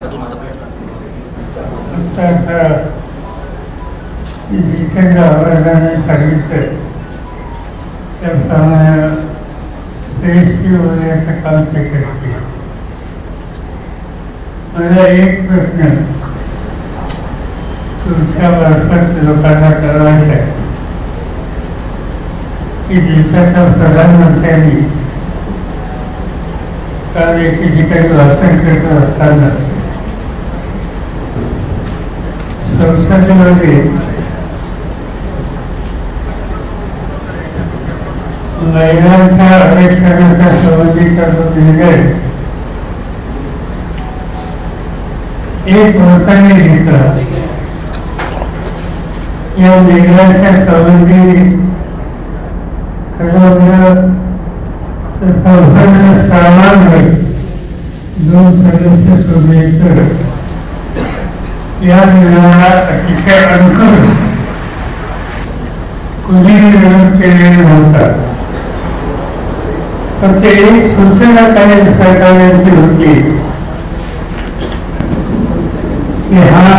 जितेंद्र आव्हाडांनी सांगितलं त्याप्रमाणे देशी होण्याचं काम ते करते. मला एक प्रश्न तुमच्या मार्फत लोकांना कळवायचा आहे की देशाच्या प्रधानमंत्र्यांनी काल एके ठिकाणी भाषण करत असताना संसदेमध्ये महिलांच्या आरक्षणाच्या संबंधीचा जो निर्णय एक वर्षाने घेतला, या निर्णयाच्या संबंधी संसदीय स्थानांवर 2 सदस्य सोडण्याचं या निर्णयाला अतिशय अनुकूल कुणीही विरोध केलेला नव्हता. फक्त एक सूचना काही सरकारची होती की हा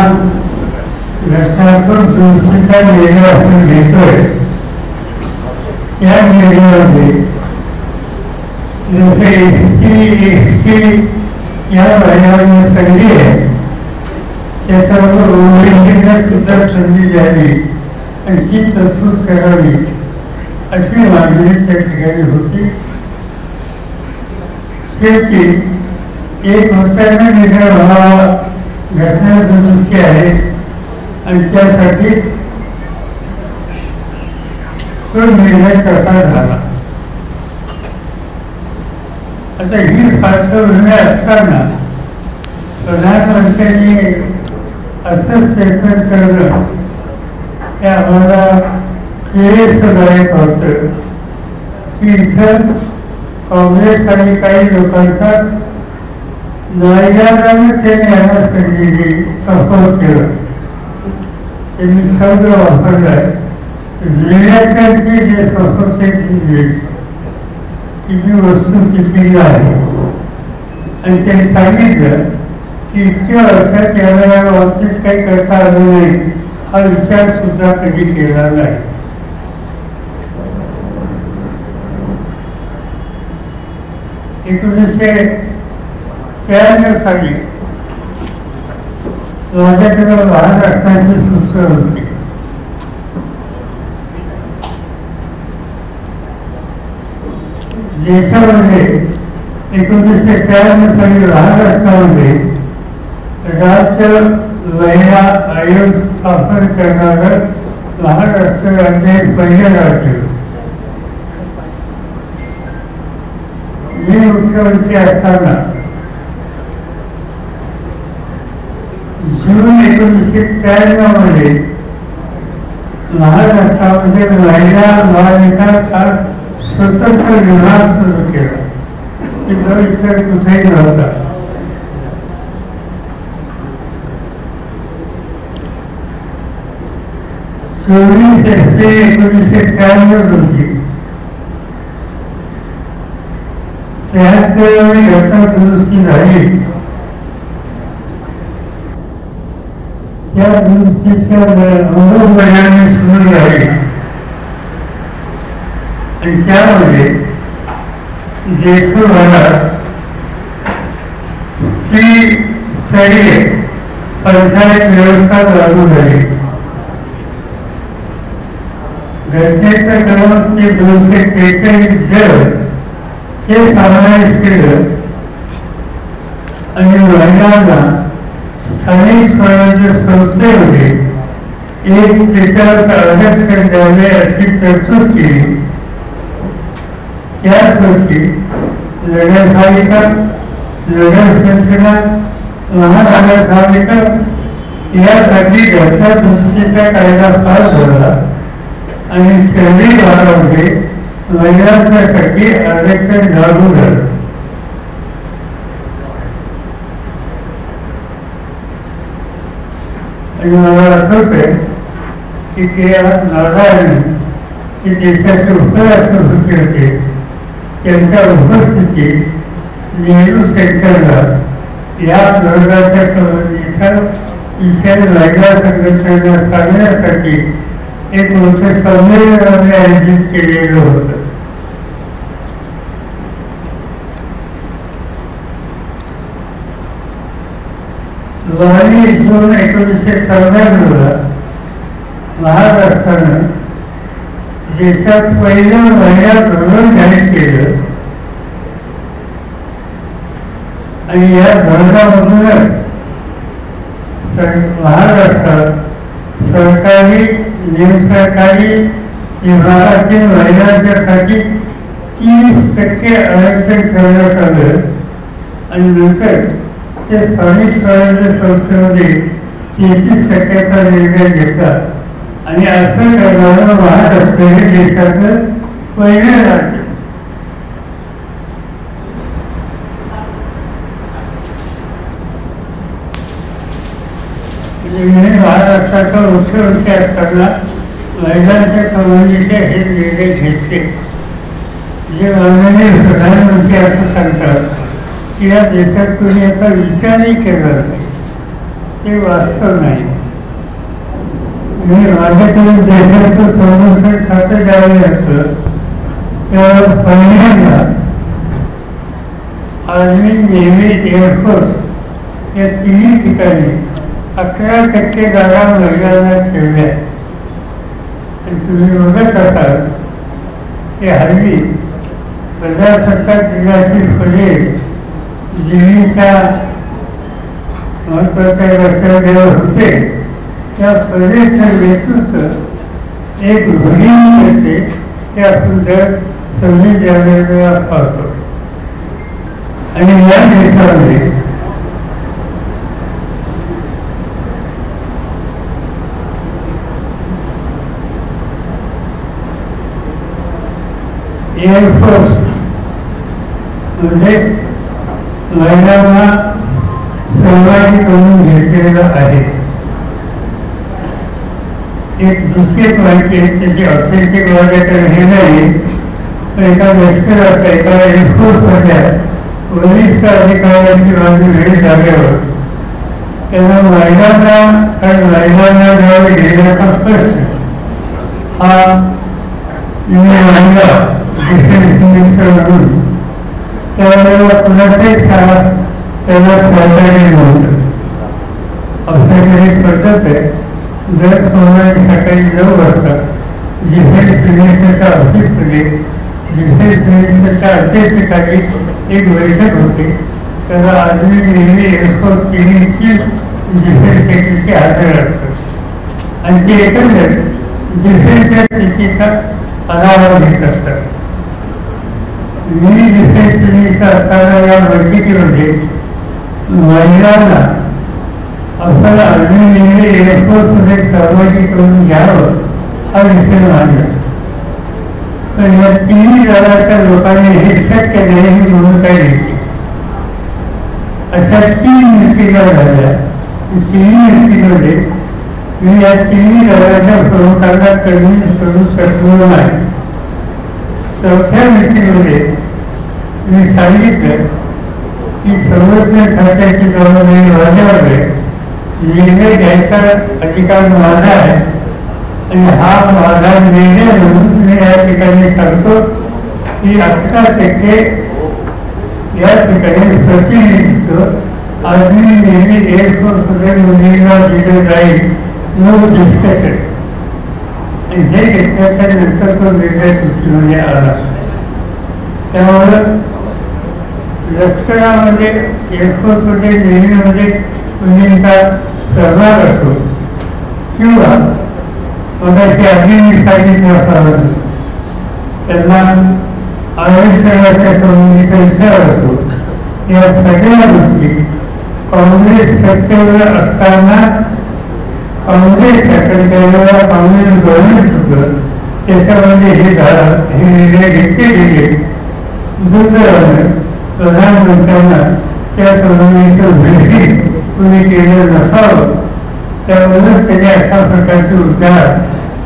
रस्त्यातून दुसरीचा निर्णय आपण घेतोय, या निर्णयामध्ये जसे SC या महिलांना संधी आहे त्याच्यावर ओबीसीला सुद्धा संधी द्यावी आणि ती तरतूद करावी अशी मागणी त्या ठिकाणी होती. शेवटी एक वर्षाने निर्णय व्हावा, घटना दुरुस्ती आहे आणि त्यासाठी तो निर्णय कसा झाला. आता ही पार्श्वभूमी असताना प्रधानमंत्र्यांनी असं स्टेटमेंट करणं हे आम्हाला श्रेयस्करदायक होतं की इथं काँग्रेस आणि काही लोकांचा नाईलाजाने त्यांनी यांना संधी सपोर्ट केलं. त्यांनी शब्द वापरलाय लिहिण्याची जे सपोर्ट दिली तिची वस्तुस्थिती आहे आणि त्यांनी सांगितलं की इतक्या वर्षात याला बाबतीत काही करता आलं नाही, हा विचार सुद्धा कधी केला नाही. एकोणीसशे 93 साली माझ्याकडे महाराष्ट्राची सूचना होती. देशामध्ये 1993 साली महाराष्ट्रामध्ये राज्य महिला आयोग स्थापन करणारं महाराष्ट्र राज्य हे पहिलं राज्य. मी मुख्यमंत्री असताना जून 1993 मध्ये महाराष्ट्रामध्ये महिला बालविकास हा स्वतंत्र विभाग सुरू केला की जो इतर कुठेही नव्हता. चोवीस एप्रिल 1993 रोजी 73वी घटना दुरुस्ती झाली. त्या दुरुस्तीच्या अंमलबजावणी सुरू झाली आणि त्यामध्ये देशभरात त्रिस्तरीय पंचायत व्यवस्था लागू झाली. घटनेचं क्रमांक 243 जग हे समावेश केलं आणि महिलांना स्थानिक स्वराज्य संस्थेमध्ये 1/3 आरक्षण द्यावे अशी तरतूद केली. त्याच वर्षी नगरपालिका, नगरपंचायत, महानगरपालिका यासाठी घटना दुरुस्तीचा कायदा पास झाला आणि शहरी भागामध्ये महिलांसाठी आरक्षण लागू झालं. आणि मला आठवतंय की ते नारायण जे देशाचे उपराष्ट्रपती होते त्यांच्या उपस्थितीत नेहरू सेंटरला या प्रयोगाच्या संबंधीचा विषय महिला संघटनेला सांगण्यासाठी एक मोठे संमेलन आम्ही आयोजित केलेलं होतं. जून 1994 महाराष्ट्रानं देशात पहिलं महिला धोरण जाहीर केलं आणि या धोरणामधूनच महाराष्ट्रात सरकारी निमसरकारी विभागातील महिलांच्यासाठी 30% आरक्षण ठेवण्यात आलं आणि नंतर ते स्थानिक स्वराज्य संस्थेमध्ये 33% निर्णय घेतला आणि असं करणारं महाराष्ट्र हे देशाचं पहिलं राज्य. महाराष्ट्राचा मुख्यमंत्री असताना महिलांच्या संबंधीचे हे निर्णय घेतले. जे माननीय प्रधानमंत्री असं सांगतात की या देशात कोणी याचा विचारही केला नाही, ते वास्तव नाही. मी माझ्याकडे देशाचं संरक्षण खातं ज्यावेळी असतं त्यावर पहिल्यांदा आर्मी, नेव्ही, एअरफोर्स या तिन्ही ठिकाणी 11% जागा महिलांना ठेवल्या. आणि तुम्ही बघत असाल की हल्ली प्रजासत्ताक दिनाची परेड दिल्लीच्या महत्वाच्या रस्त्यावर होते. त्या परेडचं नेतृत्व एक भगिनी करते, ते आपण दर 26 जानेवारीला पाहतो. आणि या देशामध्ये एअरफोर्स मध्ये महिलांना सहभागी करून घेतलेलं आहे. एक दुसरी माहिती त्याची ऑथेंटिक माझ्याकडे हे नाही, पण एका लष्करात एका एअरफोर्समधल्या वरिष्ठ अधिकाऱ्याची माझी वेळ झाल्यावर त्यांना महिलांना आणि महिलांना जेव्हा घेण्याचा प्रश्न हा महिला म्हणून त्यावेळेला कुणाचे त्याला सहकार्य नव्हतं. आपल्याकडे एक पद्धत आहे, दर सोमवारी सकाळी 9 वाजता डिफेन्स मिनिस्टरच्या ऑफिसमध्ये डिफेन्स मिनिस्टरच्या अध्यक्षतेखाली एक बैठक होते. त्याला आर्मी, नेव्ही, एअरफोर्स तिन्हीची डिफेन्स सेक्रेटरी हजर असतात आणि ते एकंदर डिफेन्सच्या स्थितीचा आढावा घेत असतात. मी डिफेन्स मिनिस्टर असताना या बैठकीमध्ये महिलांना आपण आर्मी, नेव्ही, एअरफोर्समध्ये सहभागी करून घ्यावं हा विषय मांडला. पण या तिन्ही दलाच्या लोकांनी हे शक्य नाही ही भूमिका घेतली. अशा 3 मिटिंगा झाल्या. तिन्ही मिटिंगमध्ये मी या तिन्ही दलाच्या प्रमुखांना कन्व्हिन्स करू शकलो नाही. 4थ्या मिटिंगमध्ये मी सांगितलं की संरक्षण खात्याची जबाबदारी माझ्यावर आहे, निर्णय घ्यायचा अधिकार माझा आहे आणि हा माझा निर्णय म्हणून मी या ठिकाणी सांगतो की 11% या ठिकाणी प्रतिनिधित्व आर्मी, नेव्ही, एअरफोर्समध्ये मुलींना दिलं जाईल. No discussion. आणि हे घेतल्याच्या नंतर तो निर्णय कृषीमध्ये आला. त्यामुळं लष्करामध्ये, एअरफोर्समध्ये, नेव्हीमध्ये मुलींचा सहभाग असो किंवा मगाशी आधी सांगितल्याप्रमाणे त्यांना आरक्षणाच्या संबंधीचा विचार असो, या सगळ्या गोष्टी काँग्रेस सत्तेवर असताना काँग्रेस त्यावेळेला काँग्रेस गव्हर्नमेंट होतं त्याच्यामध्ये हे निर्णय घेतले गेले. दुर्दैवानं प्रधानमंत्र्यांना त्या संबंधीचं भेटी तुम्ही केलं नसावं, त्यामुळेच त्याने अशा प्रकारचे उद्गार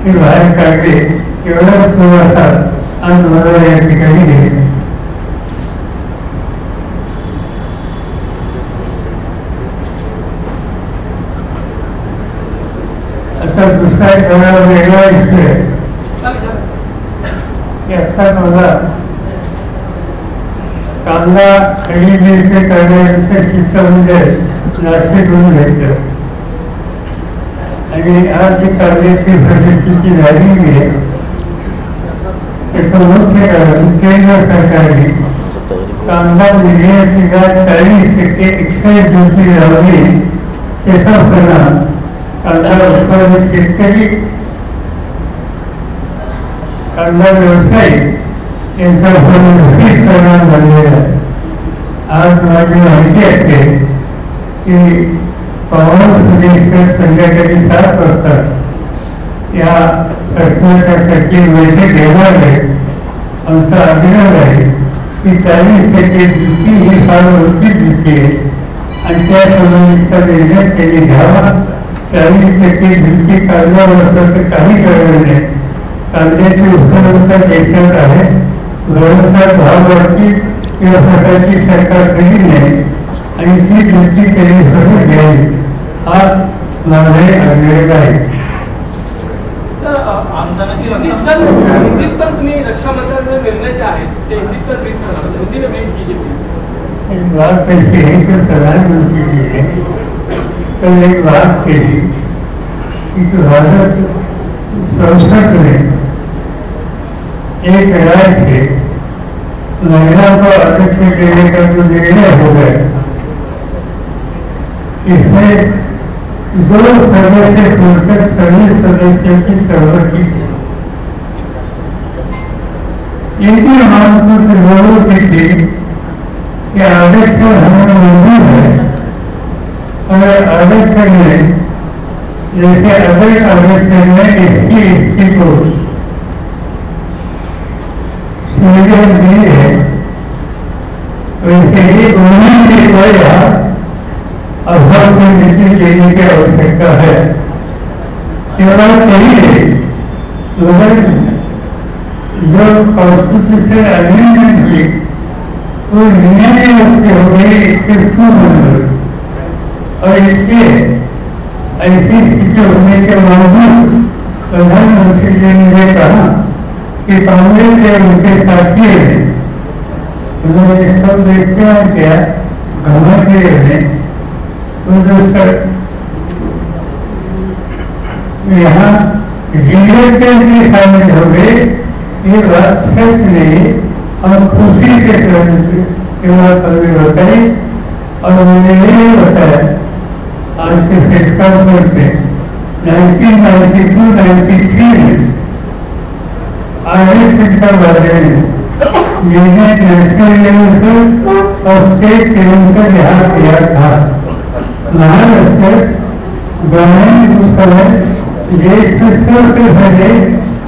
हे बाहेर काढले. एवढाच थोडासा आज मला या ठिकाणी घेतला. आता दूसरा थोड़ा वेगळा इश्यू आहे की आत्ता मला कांदा खरेदी विक्री करण्याचं शिक्षण म्हणजे नाशिकहून घेतलं आणि आज जी कांद्याची परिस्थिती झालेली आहे त्याचं मुख्य कारण केंद्र सरकारने कांदा निर्यातीची 40% एक्साईज ड्युटी लावली त्याचा परिणाम कांदा उत्पादक शेतकरी कांदा व्यवसायिक यांचा गंभीर परिणाम झालेला आहे. आज माझी माहिती असते की पवार प्रदेशात संध्याकाळी 7 वाजता या प्रश्नासाठी बैठक घेणार आहे. आमचा आग्रह आहे की 40% ड्युटी ही फार मोठी ड्युटी आहे आणि त्या संबंधीचा निर्णय त्यांनी घ्यावा. 40% ड्युटी कांदा वर्षाचं काही कळलं नाही. कांद्याची उपलब्धता देशात आहे. व्यवसाय भाव वाढतील किंवा प्रकारची सरकार कधी नाही आणि ती ड्युटी त्यांनी भरून घ्यावी हा माझा आग्रह आहे. हिंदीत पण तुम्ही रक्षा मंत्रालयाचे निर्णय जे आहेत ते हिंदीत पण ब्रीफ करा हिंदीला ब्रीफ कीजिए. एक बात ऐसी है कि प्रधानमंत्री जी ने कल एक बात कही कि 2067 में एक राय से महिला को अध्यक्ष देने का जो निर्णय हो गया इसमें 2 सदस्य छोड़कर सभी सदस्यों की सहमति थी. इनकी मांग कुछ लोगों की थी कि आरक्षण हमें मंजूर है और आरक्षण में जैसे अगर आरक्षण में SC को सुविधा दी है वैसे ही उन्होंने कोई अभाव में नीति लेने की आवश्यकता है. केवल यही है मगर जो कॉन्स्टिट्यूशन अमेंडमेंट हुई वो यूनिवर्सिटी हो गई सिर्फ 2 मेंबर्स और इससे ऐसी स्थिति होने के बावजूद प्रधानमंत्री जी ने कहा कि कांग्रेस के उनके साथी हैं उन्होंने सब इस्तेमाल किया घमंड के लिए तो जो सर यहाँ जीवन भी शामिल हो गए ये बात सच नहीं हम खुशी से बात कभी बताई और उन्होंने ये बताया आज के प्रेस कॉन्फ्रेंस में 1992-93 में आगे शिक्षा बारे में जिन्हें नेशनल लेवल पर और स्टेट लेवल पर यहाँ किया था. महाराष्ट्र गवर्नमेंट उस समय देश के सबसे पहले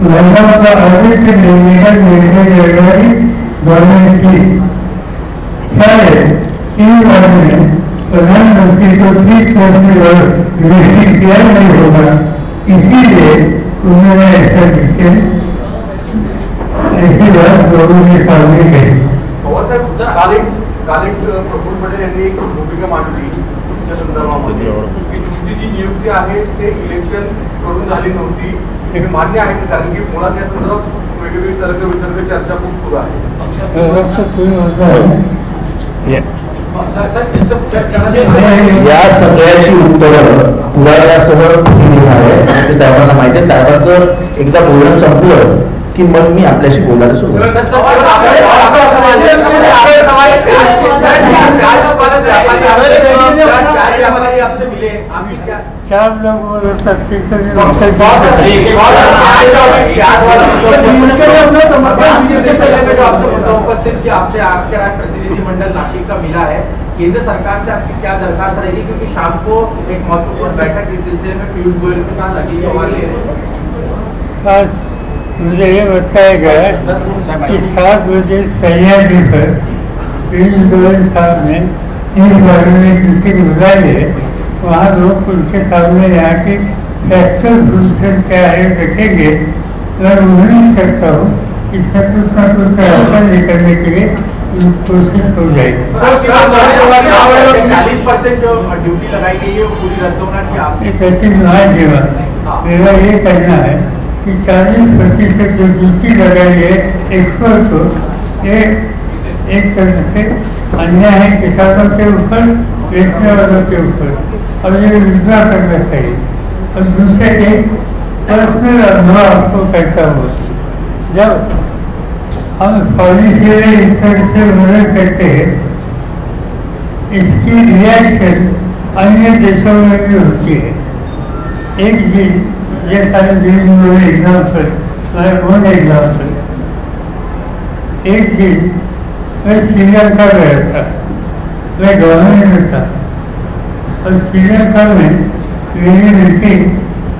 महिलाओं का आदेश लेने का निर्णय लेने वाली गवर्नमेंट थी. शायद इन बारे में प्रधानमंत्री को ठीक करने और विवेक किया नहीं होगा इसीलिए उन्होंने ऐसा डिसीजन ऐसी बात लोगों के सामने कही. काल एक प्रफुल्ल पटेल यांनी एक भूमिका मांडली तुमच्या संदर्भामध्ये की तुमची जी नियुक्ती आहे ते इलेक्शन करून झाली नव्हती. हे मान्य आहे कारण की मुळात या संदर्भात वेगवेगळी तर्क वितर्क चर्चा खूप सुरू आहे. या सगळ्याची उत्तरं पुराव्यासह दिली आहे. साहेबांना माहिती आहे साहेबांचं एकदा बोलणं संपलं कि मग मी आपल्याशी बोलायला सुरुवात. 4 लोग उपस्थित कि आपसे आपके प्रतिनिधिमंडल नासिक का मिला है. केंद्र सरकार से आपकी क्या दरखास्त रहेगी क्योंकि शाम को एक महत्वपूर्ण बैठक इस सिलसिले में पीयूष गोयल के साथ अखिल पवार ले रहे हैं. मुझे ये बताया गया कि 7 बजे सह्याद्री पर पीयूष गोयल साहब ने इस बारे में किसी को बुलाई है. वहाँ लोग उनके सामने यहाँ की फैक्चुअल पोजिशन क्या है देखेंगे. मैं उम्मीद करता हूँ कि इसमें कुछ न कुछ ऐसा निकलने के लिए कोशिश हो जाएगी. 40% जो ड्यूटी लगाई गई है वो पूरी रद्द होना चाहिए. एक ऐसी नुमाइश जीवन मेरा ये कहना है कि 40% जो ड्यूटी लगाई है एक्सपोर्ट को, ये एक तरह से अन्याय है किसानों के ऊपर, बेचने वालों के ऊपर, और ये विचार करना चाहिए। और दूसरे एक पर्सनल अनुभव आपको कहता हूँ, जब हम पॉलिसी में इस तरह से मदद करते हैं, इसकी रिएक्शन अन्य देशों में भी होती है। एक चीज ये सारे एग्जाम्पल, मैं एग्जाम्पल, एक चीज मैं श्रीलंका गया था, मैं गवर्नमेंट में था, और श्रीलंका में मेरी मीटिंग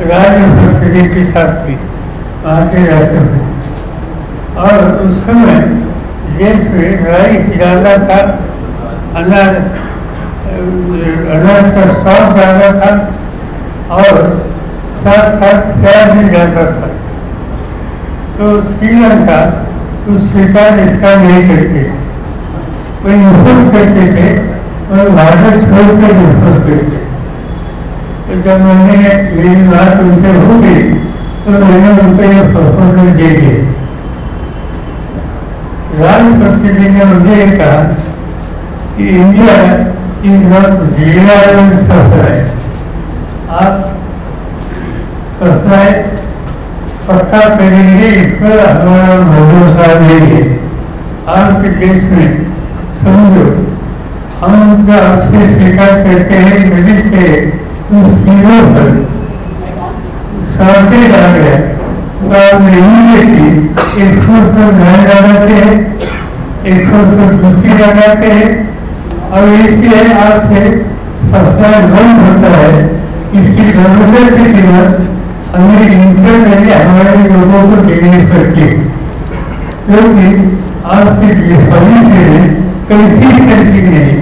राजपक्षी के साथ थी, वहाँ के राष्ट्रपति, और उस समय देश में राइस ज़्यादा था, अनाज का स्टॉक ज़्यादा था, और साथ साथ प्याज भी ज़्यादा था। तो श्रीलंका उस स्वीकार इसका नहीं करते, कोई निफोज करते थे और भारत छोड़कर निफोज करते। तो जब मैंने मेरी बात उनसे हो गई तो मैंने उनको ये प्रपोजल दे दिए। राजपक्षे जी ने मुझे कहा कि India is not Ziro supply, आप सप्लाई पक्का करेंगे, इस पर हमारा भरोसा नहीं है। आपके देश में समझो, हम जो आपसे स्वीकार करते हैं गरीब के उस चीजों पर सड़के जा गए तो आप इमीडिएटली एक फुट पर घर लगाते हैं, एक फुट पर दूसरी लगाते हैं, और इसलिए आपसे सप्लाई बंद होता है। इसकी जरूरत की कीमत हमें इंटरनली हमारे लोगों को देनी पड़ती है, क्योंकि आपकी पॉलिसी में कंसिस्टेंसी नहीं।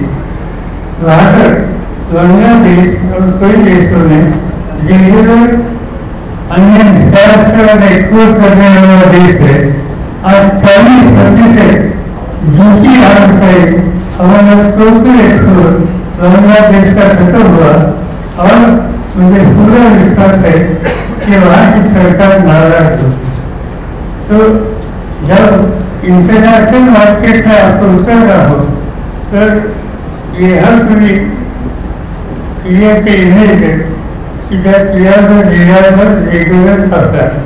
भारत, बांग्लादेश और कई देशों में रेगुलर अन्य एक्सपोर्ट करने वाला देश है। आज 40% ड्यूटी आउटसाइड हमारा टोटल एक्सपोर्ट बांग्लादेश का खत्म हुआ, और मुझे पूरा विश्वास है कि वहाँ की सरकार नाराज हो। तो जब इंटरनेशनल मार्केट में आपको उतरना हो, सर ये हर कोई क्लियर के इमेज है कि that we are the reliable regular supply.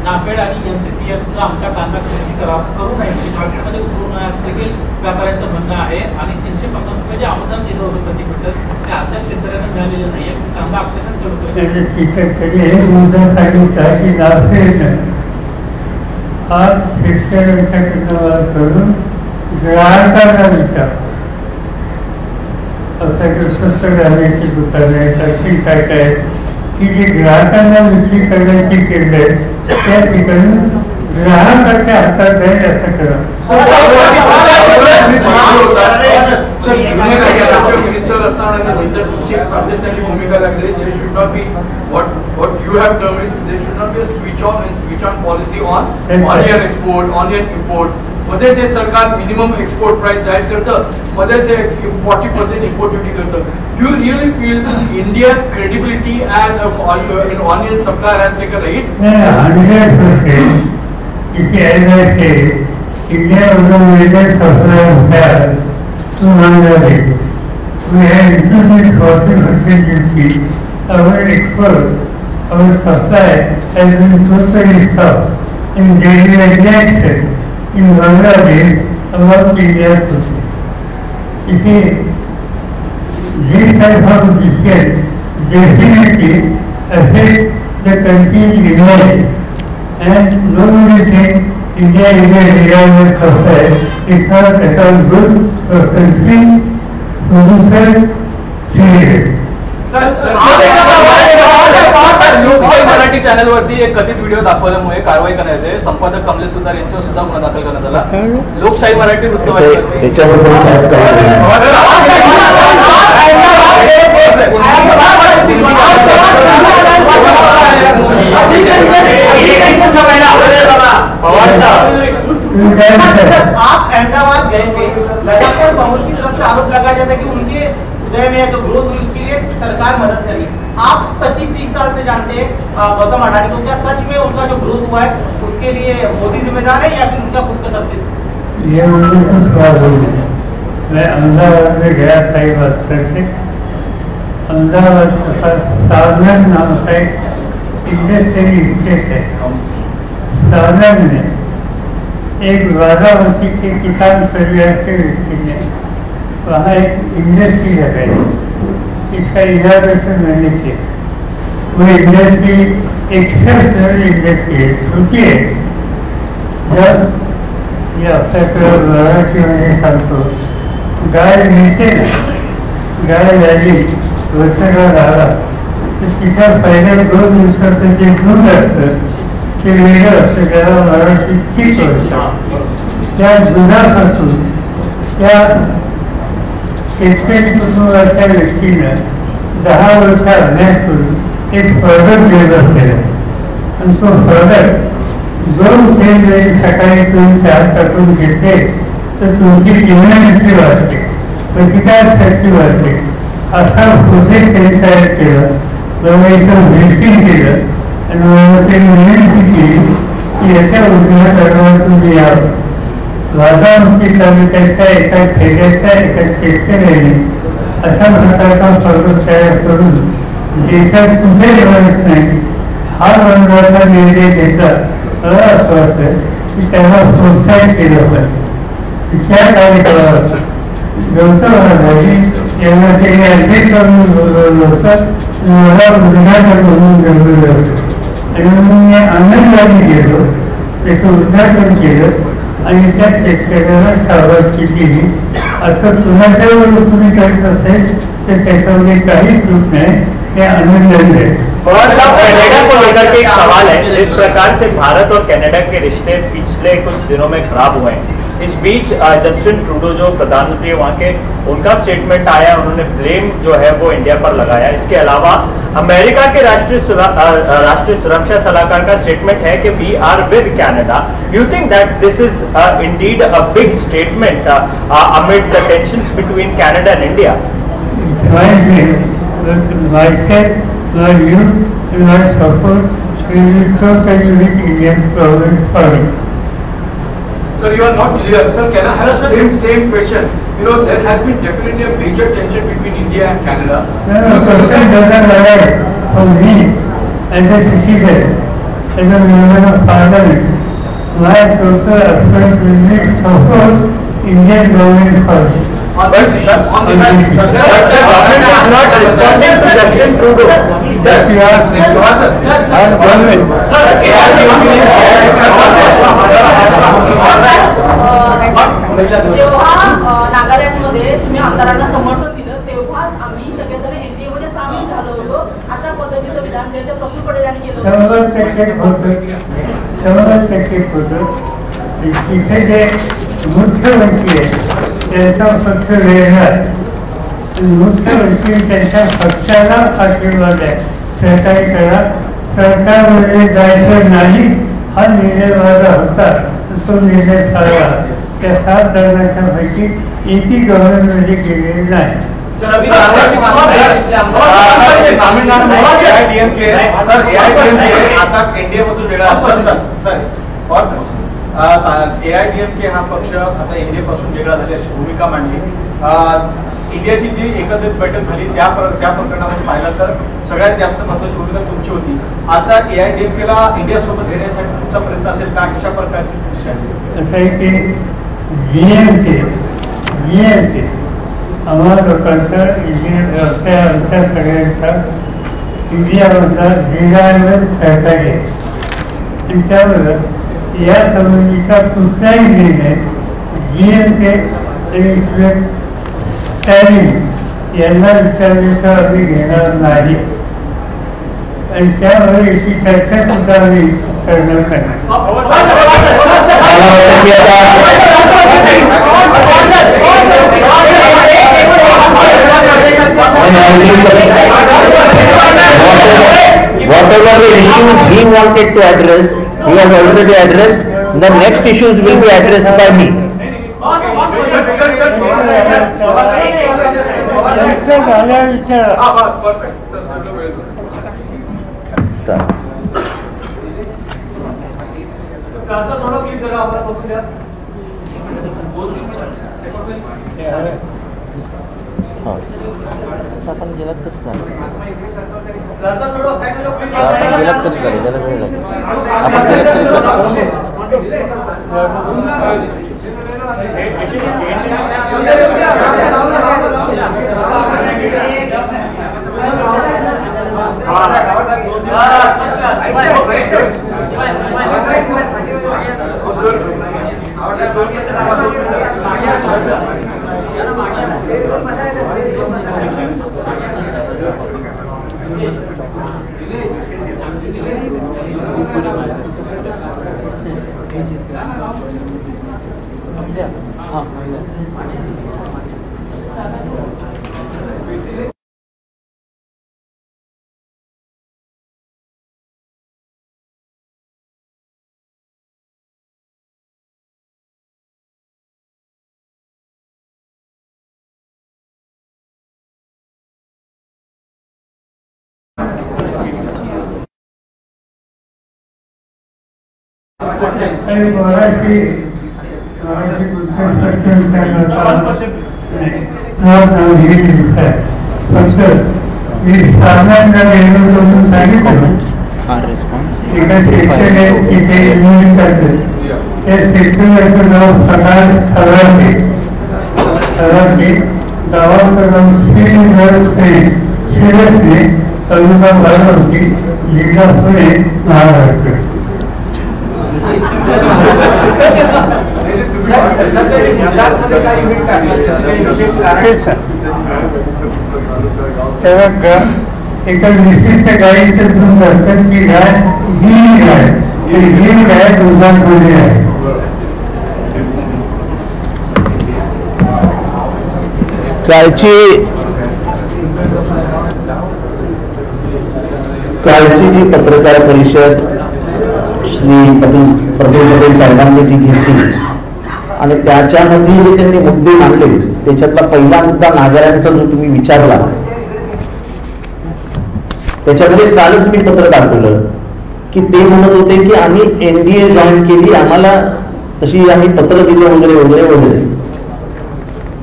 NAFED आणि एनसीसीएस आमच्या कांदा खरेदी करू नये, मार्केटमध्ये उतरू नये असं देखील व्यापाऱ्यांचं म्हणणं आहे, आणि 350 रुपये जे अनुदान दिलं होतं प्रति क्विंटल ते अद्याप शेतकऱ्यांना मिळालेलं नाहीये। कांदा अक्षरशः आज शेतकऱ्यांच्या किंमत करून ग्राहकांना विचार, आपल्याकडे स्वस्त घालण्याची दुकानं आहेत, अशी काय काय की जे ग्राहकांना विक्री करण्याची केंद्र आहे, त्या ठिकाणी ग्राहकाच्या हातात जाईल असं करा। मिनिस्टर असताना नंतर तुमची एक सातत्याने भूमिका लागली, there should not be what you have termed, there should not be a switch on and switch on policy on onion export, onion import. मध्ये ते सरकार मिनिमम एक्सपोर्ट प्राइस जाहीर करतं, मध्ये ते 40% इम्पोर्ट ड्युटी करतं. Do you really feel India's credibility as an onion supplier has taken a hit? 100%. इसी ऐसे से India was a major supplier of gas to Bangladesh. We have introduced 40% duty. Our export, our supply has been totally stopped. In daily reaction in Bangladesh about India's position. इसे this type of decision definitely affect the country's image, and nobody think India is a reliable supplier. It's not at all good for country producer traders. लोकशाही Marathi channel वरती एक कथित video दाखवल्यामुळे कारवाई करण्यात येते, संपादक कमलेश सुतार यांच्यावर सुद्धा गुन्हा दाखल करण्यात आला। लोकशाही मराठी वृत्तवाहिनी आप अहमदाबाद गए थे, लगातार बहुत सी तरफ से आरोप लगाया जाता है कि उनके उदय में जो ग्रोथ हुई उसके लिए सरकार मदद करी। आप 25-30 साल से जानते हैं गौतम अडानी को, क्या सच में उनका जो ग्रोथ हुआ है उसके लिए मोदी जिम्मेदार है या फिर उनका खुद का कर्तव्य? ये मुझे कुछ बात होगी। मैं अहमदाबाद में गया था एक वर्षे से। अहमदाबाद के पास साधन नाम का एक इंडस्ट्रियल स्टेट है। साधन में एक वाराणसी के किसान परिवार के व्यक्ति ने वहाँ एक इंडस्ट्री लगाई। इसका इनॉग्रेशन मैंने किया। वो इंडस्ट्री एक्सेप्शनल इंडस्ट्री है, छोटी है। जब ये अवसर वाराणसी में संतो गाय नीचे गाय डाली वर्षाला राहिला तर तिच्या पहिल्या 2 दिवसाचं जे दूध असतं ते वेगळं असतं, त्याला वाराणसी चीज असतं. त्या दुधापासून त्या शेतकरी कुटुंबाच्या व्यक्तीनं 10 वर्ष अभ्यास करून एक प्रोडक्ट डेव्हलप केलं आणि तो प्रोडक्ट 2 थेंब जरी सकाळी तुम्ही चहा टाकून घेतले तर तुमची इम्युनिटी वाढते, प्रतिकारशक्ती वाढते. असा प्रोजेक्ट त्यांनी तयार केलं. इथं व्हिजिटिंग केलं आणि त्यांनी विनंती केली की याच्या उद्योगात तुम्ही यावं. वाराणसी तालुक्याच्या एका खेड्याच्या एका शेतकऱ्याने अशा प्रकारचा प्रोडक्ट तयार करून देशात कुठे मिळत नाही हा मंडळाचा निर्णय घेतला. मला असं वाटतं की त्यांना प्रोत्साहित केलं पाहिजे. त्या कार्यक्रमात गौतम अडानी यांना त्यांनी अध्यक्ष म्हणून बोलवलं होतं, मला उद्घाटन म्हणून बोलवलं होतं आणि म्हणून मी आनंदाने गेलो, त्याचं उद्घाटन केलं आणि त्या शेतकऱ्याला शाबासकी दिली. असं कुणाच्यावर तुम्ही करत असेल तर त्याच्यामध्ये काही चूक नाही, हे आनंदाने आहे. कनाडा को लेकर के एक सवाल है। जिस प्रकार से भारत और कनाडा के रिश्ते पिछले कुछ दिनों में खराब हुए हैं, इस बीच जस्टिन ट्रूडो जो प्रधानमंत्री है वहाँ के, उनका स्टेटमेंट आया, उन्होंने ब्लेम जो है वो इंडिया पर लगाया. इसके अलावा अमेरिका के राष्ट्रीय सुरक्षा सलाहकार का स्टेटमेंट है कि वी आर विद Canada. You think that this is indeed a big statement amid the tensions between Canada end India? Not you, not support, we will totally with Indian problem. Sir, you are not clear. Sir, can I have same question? You know, there has been definitely a major tension between India and Canada. No, question doesn't arise for me as a citizen, as a member of parliament. My total approach will be support Indian government first. On this issue, government is not responding to Justin Trudeau. Sir, जेव्हा नागालँडमध्ये तुम्ही आमदारांना समर्थन दिलं तेव्हा आम्ही सगळेजण NDA मध्ये सामील झालो होतो. अशा पद्धतीचं विधान जे प्रफुल्ल पटेल यांनी केलं 100% होतं. तिथे जे मुख्यमंत्री आहे त्यांचा पक्ष वेगळा, मुख्यमंत्री त्यांच्या पक्षाला पाठिंबा द्या, सहकार्य करा, सरकारमध्ये जायचं नाही हा निर्णय माझा होता. तो निर्णय झाला. त्या 7 जणांच्या पैकी एकी गव्हर्नमेंटने केलेली नाही. आता एनडीए मधून AIDMK हा पक्ष आता एनडीए पासून वेगळा झाल्याची भूमिका मांडली. इंडियाची जी एकत्रित बैठक झाली त्या प्रकरणामध्ये पाहिलं तर सगळ्यात जास्त महत्त्वाची भूमिका तुमची होती. आता AIDMK ला इंडिया सोबत घेण्यासाठी तुमचा प्रयत्न असेल का? कशा प्रकारची दिशा आहे? असं आहे की GMC आम्हाला लोकांचा व्यवसाय आमच्या सगळ्यांचा इंडियामधला जिल्ह्यावर सहकार्य आहे. आणि त्याबरोबर या संबंधीचा कुठलाही निर्णय GMK आणि स्टॅलिन यांना विचारल्याशिवाय आम्ही घेणार नाही. आणि त्यामुळे याची चर्चा सुद्धा आम्ही करणार नाही. Whatever the issues he wanted to address, he has already addressed. The next issues will be addressed by me. आपण गेलात तर चालेल, त्याला वेळ लागेल, आपण गेलात तरी मराठी महाराष्ट्र एका विशिष्ट गायीचं दूध असतं की गाय गिर गाय, गिर गाय दुधामध्ये आहे. कालची जी पत्रकार परिषद श्री पटेल साहेबांनी जी घेतली आणि त्याच्यामध्ये जे त्यांनी मुद्दे मांडले, त्याच्यातला पहिला मुद्दा नागरिकांचा जो तुम्ही विचारला, त्याच्यामध्ये कालच मी पत्र दाखवलं की ते म्हणत होते की आम्ही NDA जॉईन केली, आम्हाला तशी आम्ही पत्र दिलं वगैरे वगैरे वगैरे.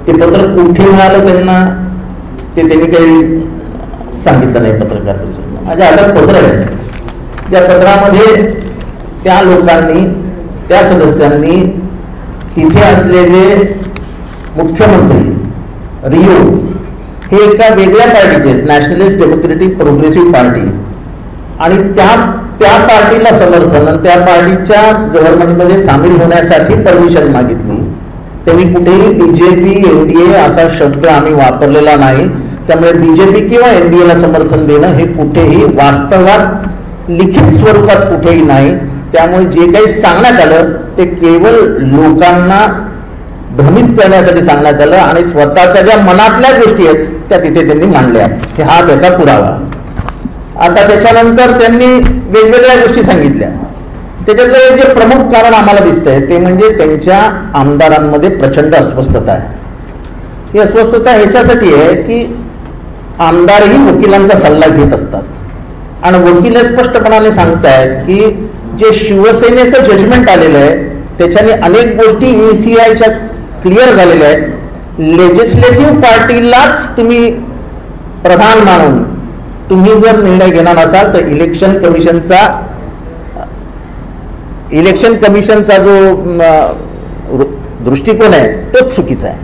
ते पत्र कुठे मिळालं त्यांना ते त्यांनी काही सांगितलं नाही पत्रकार परिषदेला. माझ्या हातात पत्र आहे, त्या पत्रामध्ये त्या लोकांनी, त्या सदस्यांनी तिथे असलेले मुख्यमंत्री रिओ हे एका वेगळ्या पार्टीचे, नॅशनलिस्ट डेमोक्रेटिक प्रोग्रेसिव्ह पार्टी, आणि त्या पार्टीला समर्थन आणि त्या पार्टीच्या गव्हर्नमेंटमध्ये सामील होण्यासाठी परमिशन मागितली. त्यांनी कुठेही BJP NDA असा शब्द आम्ही वापरलेला नाही. त्यामुळे BJP किंवा NDA ला समर्थन देणं हे कुठेही वास्तवात लिखित स्वरूपात कुठेही नाही. त्यामुळे जे काही सांगण्यात आलं ते केवळ लोकांना भ्रमित करण्यासाठी सांगण्यात आलं आणि स्वतःच्या ज्या मनातल्या गोष्टी आहेत त्या तिथे त्यांनी मांडल्या. हा त्याचा पुरावा. आता त्याच्यानंतर त्यांनी वेगवेगळ्या गोष्टी सांगितल्या. त्याच्यातलं जे प्रमुख कारण आम्हाला दिसतंय ते म्हणजे त्यांच्या आमदारांमध्ये प्रचंड अस्वस्थता आहे. ही अस्वस्थता ह्याच्यासाठी आहे की आमदारही वकिलांचा सल्ला घेत असतात आणि वकील स्पष्टपणाने सांगतायत की जे शिवसेनेचं जजमेंट आलेलं आहे त्याच्याने अनेक गोष्टी ECIच्या क्लिअर झालेल्या आहेत. लेजिस्लेटिव्ह पार्टीलाच तुम्ही प्रधान मानून तुम्ही जर निर्णय घेणार असाल तर इलेक्शन कमिशनचा जो दृष्टिकोन आहे तोच चुकीचा आहे.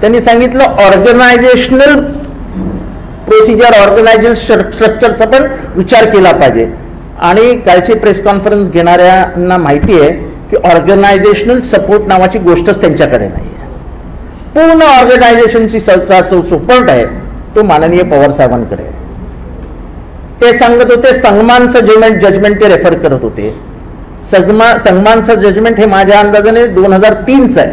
त्यांनी सांगितलं ऑर्गनायझेशनल प्रोसिजर, ऑर्गनायझेशनल स्ट्रक्चरचा पण विचार केला पाहिजे. आणि कालची प्रेस कॉन्फरन्स घेणाऱ्यांना माहिती आहे की ऑर्गनायझेशनल सपोर्ट नावाची गोष्टच त्यांच्याकडे नाही आहे. पूर्ण ऑर्गनायझेशनची सपोर्ट आहे तो माननीय पवार साहेबांकडे आहे. ते सांगत होते संगमानचं जजमेंट ते रेफर करत होते. संगमानचं जजमेंट हे माझ्या अंदाजाने 2003चं आहे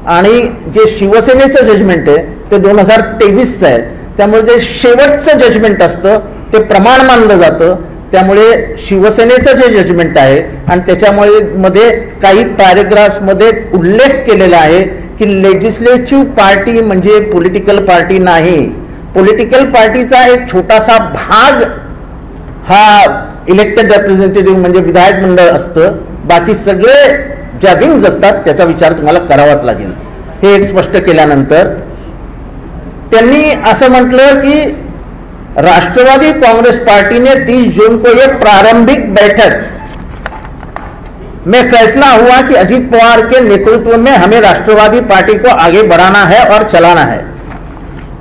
आणि जे शिवसेनेचं जजमेंट आहे ते 2023चं आहे. त्यामुळे जे शेवटचं जजमेंट असतं ते प्रमाण मानलं जातं. त्यामुळे शिवसेनेचं जे जजमेंट आहे आणि त्याच्यामुळे मध्ये काही पॅरेग्राफ्समध्ये उल्लेख केलेला आहे की लेजिस्लेटिव्ह पार्टी म्हणजे पॉलिटिकल पार्टी नाही. पॉलिटिकल पार्टीचा एक छोटासा भाग हा इलेक्टेड रिप्रेझेंटेटिव्ह म्हणजे विधायक मंडळ असतं, बाकी सगळे ज्या विंग्स असतात त्याचा विचार तुम्हाला करावाच लागेल. हे एक स्पष्ट केल्यानंतर त्यांनी असं म्हटलं की राष्ट्रवादी कांग्रेस पार्टी ने 30 जून को एक प्रारंभिक बैठक में फैसला हुआ कि अजीत पवार के नेतृत्व में हमें राष्ट्रवादी पार्टी को आगे बढ़ाना है और चलाना है.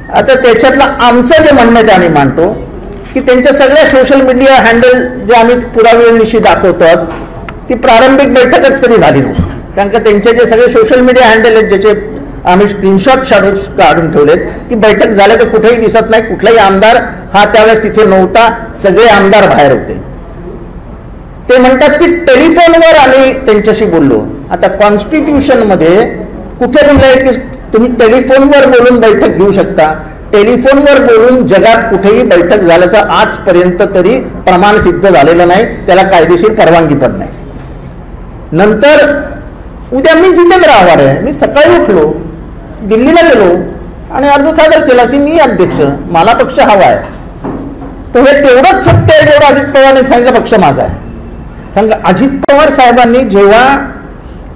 आता त्याच्यातलं आमचं जे म्हणणं ते आम्ही मांडतो की त्यांच्या सगळ्या सोशल मीडिया हँडल जे आम्ही पुराव्यानिशी दाखवतो ती प्रारंभिक बैठकच कधी झाली नव्हती, कारण का त्यांचे जे सगळे सोशल मीडिया हँडल आहेत ज्याचे आम्ही स्क्रीनशॉट काढून ठेवलेत ती बैठक झाल्या तर कुठेही दिसत नाही. कुठलाही आमदार हा त्यावेळेस तिथे नव्हता, सगळे आमदार बाहेर होते. ते म्हणतात की टेलिफोनवर आम्ही त्यांच्याशी बोललो. आता कॉन्स्टिट्यूशन मध्ये कुठे लिहिलंय की तुम्ही टेलिफोनवर बोलून बैठक घेऊ शकता? टेलिफोनवर बोलून जगात कुठेही बैठक झाल्याचं आजपर्यंत तरी प्रमाण सिद्ध झालेलं नाही, त्याला कायदेशीर परवानगी पण नाही. नंतर उद्या मी जितेंद्र आव्हाड आहे, मी सकाळी उठलो, दिल्लीला गेलो आणि अर्ज सादर केला की मी अध्यक्ष, मला पक्ष हवा आहे. तर हे तेवढंच सत्य आहे जेवढं अजित पवारांनी सांगितलं पक्ष माझा आहे. कारण अजित पवार साहेबांनी जेव्हा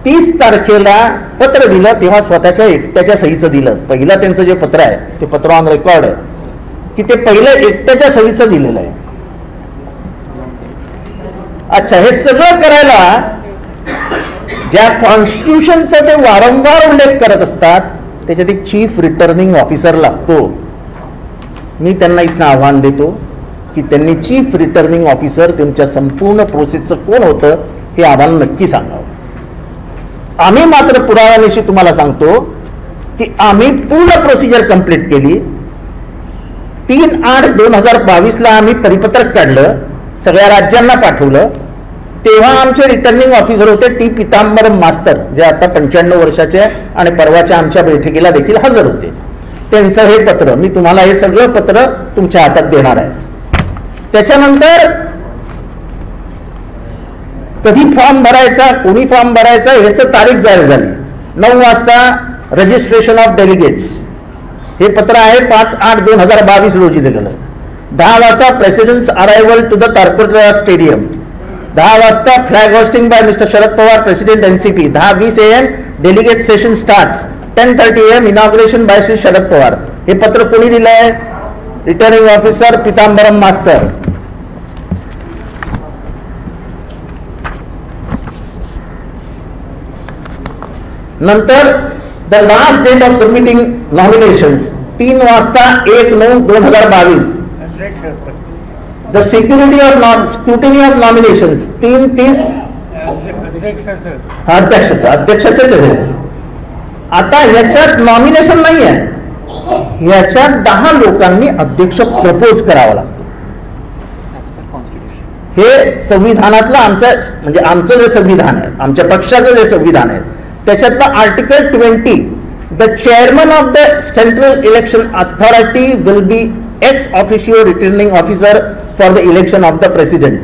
30 तारखेला पत्र दिलं तेव्हा स्वतःच्या एकट्याच्या सहीचं दिलं. पहिलं त्यांचं जे पत्र आहे ते पत्र ऑन रेकॉर्ड आहे की ते पहिलं एकट्याच्या सहीचं दिलेलं आहे. अच्छा, हे सगळं करायला ज्या कॉन्स्टिट्यूशनचा ते वारंवार उल्लेख करत असतात त्याच्यात एक चीफ रिटर्निंग ऑफिसर लागतो. मी त्यांना इथं आव्हान देतो की त्यांनी चीफ रिटर्निंग ऑफिसर त्यांच्या संपूर्ण प्रोसेसचं कोण होतं हे आव्हान नक्की सांगावं. आम्ही मात्र पुराव्यानिशी तुम्हाला सांगतो की आम्ही पूर्ण प्रोसिजर कंप्लीट केली. 3/8/2022 आम्ही परिपत्रक काढलं, सगळ्या राज्यांना पाठवलं. तेव्हा आमचे रिटर्निंग ऑफिसर होते टी पितांबरम मास्तर, जे आता 95 वर्षाचे आणि परवाच्या आमच्या बैठकीला देखील हजर होते. त्यांचं हे पत्र मी तुम्हाला हे सगळं पत्र तुमच्या हातात देणार आहे. त्याच्यानंतर कधी फॉर्म भरायचा, कोणी फॉर्म भरायचा ह्याचं तारीख जाहीर झाली. 9 वाजता रजिस्ट्रेशन ऑफ डेलिगेट्स हे पत्र आहे 5/8/2022 रोजी दिलेलं. 10 वाजता president's arrival to the Tarapur stadium. 10 वाजता flag hoisting by mister Sharad Pawar president NCP. 10:20 AM delegate session starts. 10:30 AM inauguration by Shri Sharad Pawar. हे पत्र कोणी दिलं आहे? रिटर्निंग ऑफिसर पितांबरम मास्तर. नंतर the last date of submitting nominations 3 वाजता 1/9/2022. The security of scrutiny of nominations 3:30 अध्यक्षाचेच आहे. आता ह्याच्यात नॉमिनेशन नाही आहे, ह्याच्यात 10 लोकांनी अध्यक्ष प्रपोज करावा लागतो. हे संविधानातलं आमचं म्हणजे आमचं जे संविधान आहे, आमच्या पक्षाचं जे संविधान आहे त्याच्यातलं article 20 the chairman of the central election authority will be ex officio returning officer for the election of the president.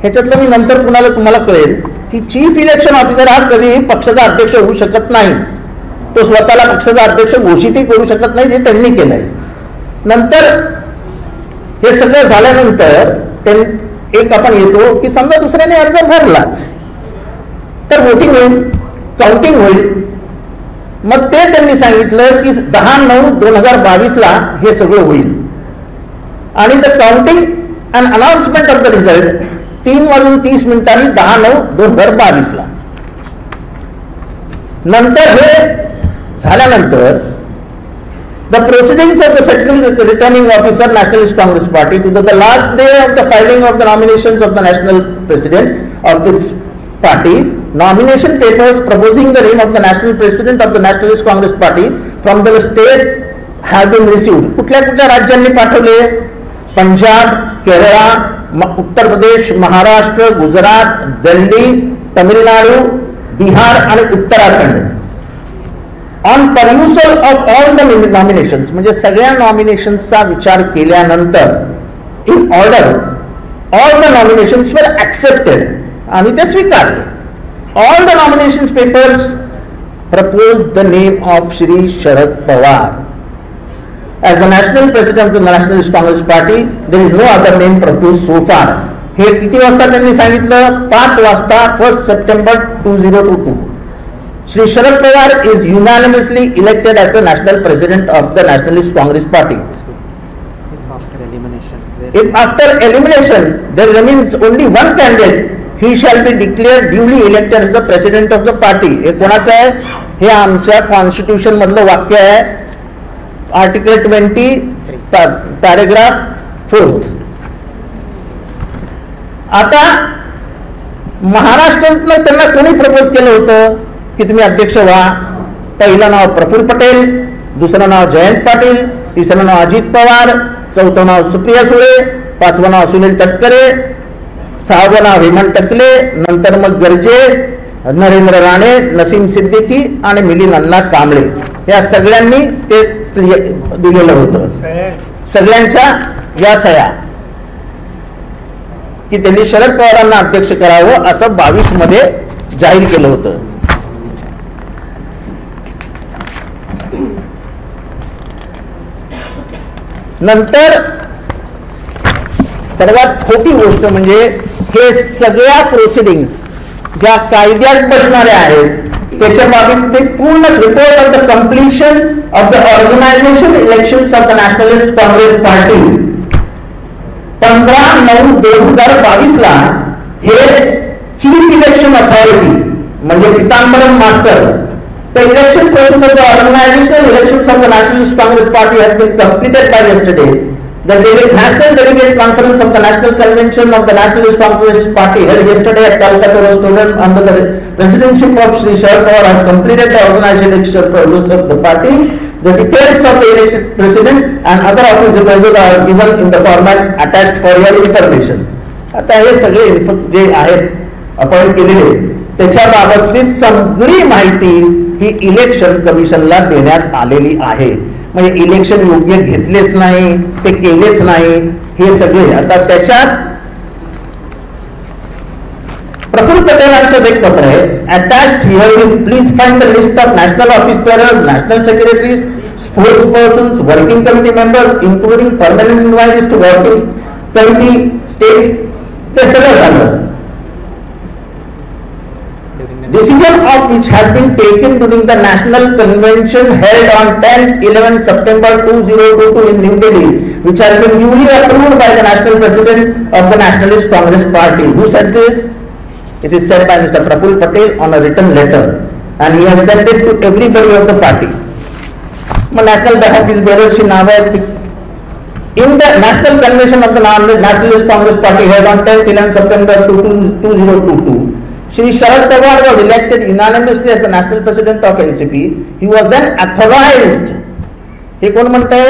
ह्याच्यातलं मी नंतर तुम्हाला कळेल की चीफ इलेक्शन ऑफिसर हा कधीही पक्षाचा अध्यक्ष होऊ शकत नाही. तो स्वतःला पक्षाचा अध्यक्ष घोषितही करू शकत नाही, जे त्यांनी केलंय. नंतर हे सगळं झाल्यानंतर एक आपण येतो की समजा दुसऱ्याने अर्ज भरलाच तर वोटिंग होईल, काउंटिंग होईल. मग ते त्यांनी सांगितलं की 10/9/2022 हे सगळं होईल आणि the counting and announcement of the result 3:30 10/9/2022. नंतर हे झाल्यानंतर the proceedings of the central returning officer Nationalist Congress Party to the last day of the filing of the nominations of the national president of its party. Nomination papers proposing the name of the national president of the Nationalist Congress Party from the state have been received. कुठल्या राज्यांनी पाठवले? पंजाब, केरळा, उत्तर प्रदेश, महाराष्ट्र, गुजरात, दिल्ली, तमिळनाडू, बिहार आणि Uttarakhand. On permission of all the nominations म्हणजे सगळ्या नॉमिनेशन्सचा विचार केल्यानंतर in order all the nominations वर accepted आणि ते स्वीकारले. All the nominations papers propose the name of Shri Sharad Pawar. as the national president of the Nationalist Congress Party. There is no other name proposed so far. हे किती वाजता त्यांनी सांगितलं? 5 वाजता 1 September 2022. Shri Sharad Pawar is unanimously elected as the national president of the Nationalist Congress Party. If after elimination there remains only one candidate, he shall be declared duly elected as the president of the party. हे कोणाचं आहे? हे आमच्या constitution मधलं वाक्य आहे, article 20 paragraph 4. आता महाराष्ट्रातलं त्यांना कोणी प्रपोज केलं होतं की तुम्ही अध्यक्ष व्हा? पहिलं नाव प्रफुल्ल पटेल, दुसरं नाव जयंत पाटील, तिसरं नाव अजित पवार, चौथं नाव सुप्रिया सुळे, 5वं नाव सुनील तटकरे, 6वं नाव हेमंत टकले, नंतर मग गर्जे, नरेंद्र राणे, नसीम सिद्दीकी आणि मिलिंद अण्णा कांबळे. या सगळ्यांनी ते दिलेलं होतं. सगळ्यांच्या या सह्या की त्यांनी शरद पवारांना अध्यक्ष करावं असं 22 मध्ये जाहीर केलं होतं. नंतर सर्वात खोटी गोष्ट म्हणजे हे सगळ्या प्रोसिडिंग्स ज्या कायद्यात बसणाऱ्या आहेत त्याच्या बाबतीत पूर्ण report of the completion of the organisation elections of the Nationalist Congress Party 15/9/2022 ला हे चीफ इलेक्शन अथॉरिटी म्हणजे Pitambaram master, the election process of the organizational elections of the Nationalist Congress Party has been completed by yesterday. The National Delegate Conference of the National Convention of the Nationalist Congress Party held yesterday at Calcutta Restaurant under the presidency of Shri Sharad Pawar has completed the organizational election process of the party. The details of the election president and other office advisors are given in the format attached for your information. आता हे सगळे जे आहेत appoint केलेले त्याच्याबाबतची सगळी माहिती ही election कमिशनला देण्यात आलेली आहे. म्हणजे इलेक्शन योग्य घेतलेच नाही, ते केलेच नाही, हे सगळे. आता त्याच्यात प्रफुल्ल पटेलांचं एक पत्र आहे attached here will please find the list of national office bearers, national secretaries, sports persons, working committee members including permanent invitees to working committee state. ते सगळं झालं. Decision of which has been taken during the National Convention held on 10-11 September 2022 in New Delhi, which has been duly approved by the National President of the Nationalist Congress Party. Who said this? It is said by Mr. Prafull Patel on a written letter, and he has sent it to everybody of the party. National Office Bearers ची नाव आहेत. In the National Convention of the Nationalist Congress Party held on 10-11 September 2022. Shri Sharad Pawar was elected unanimously as the national president of NCP. He was then authorized. हे कोण म्हणताय?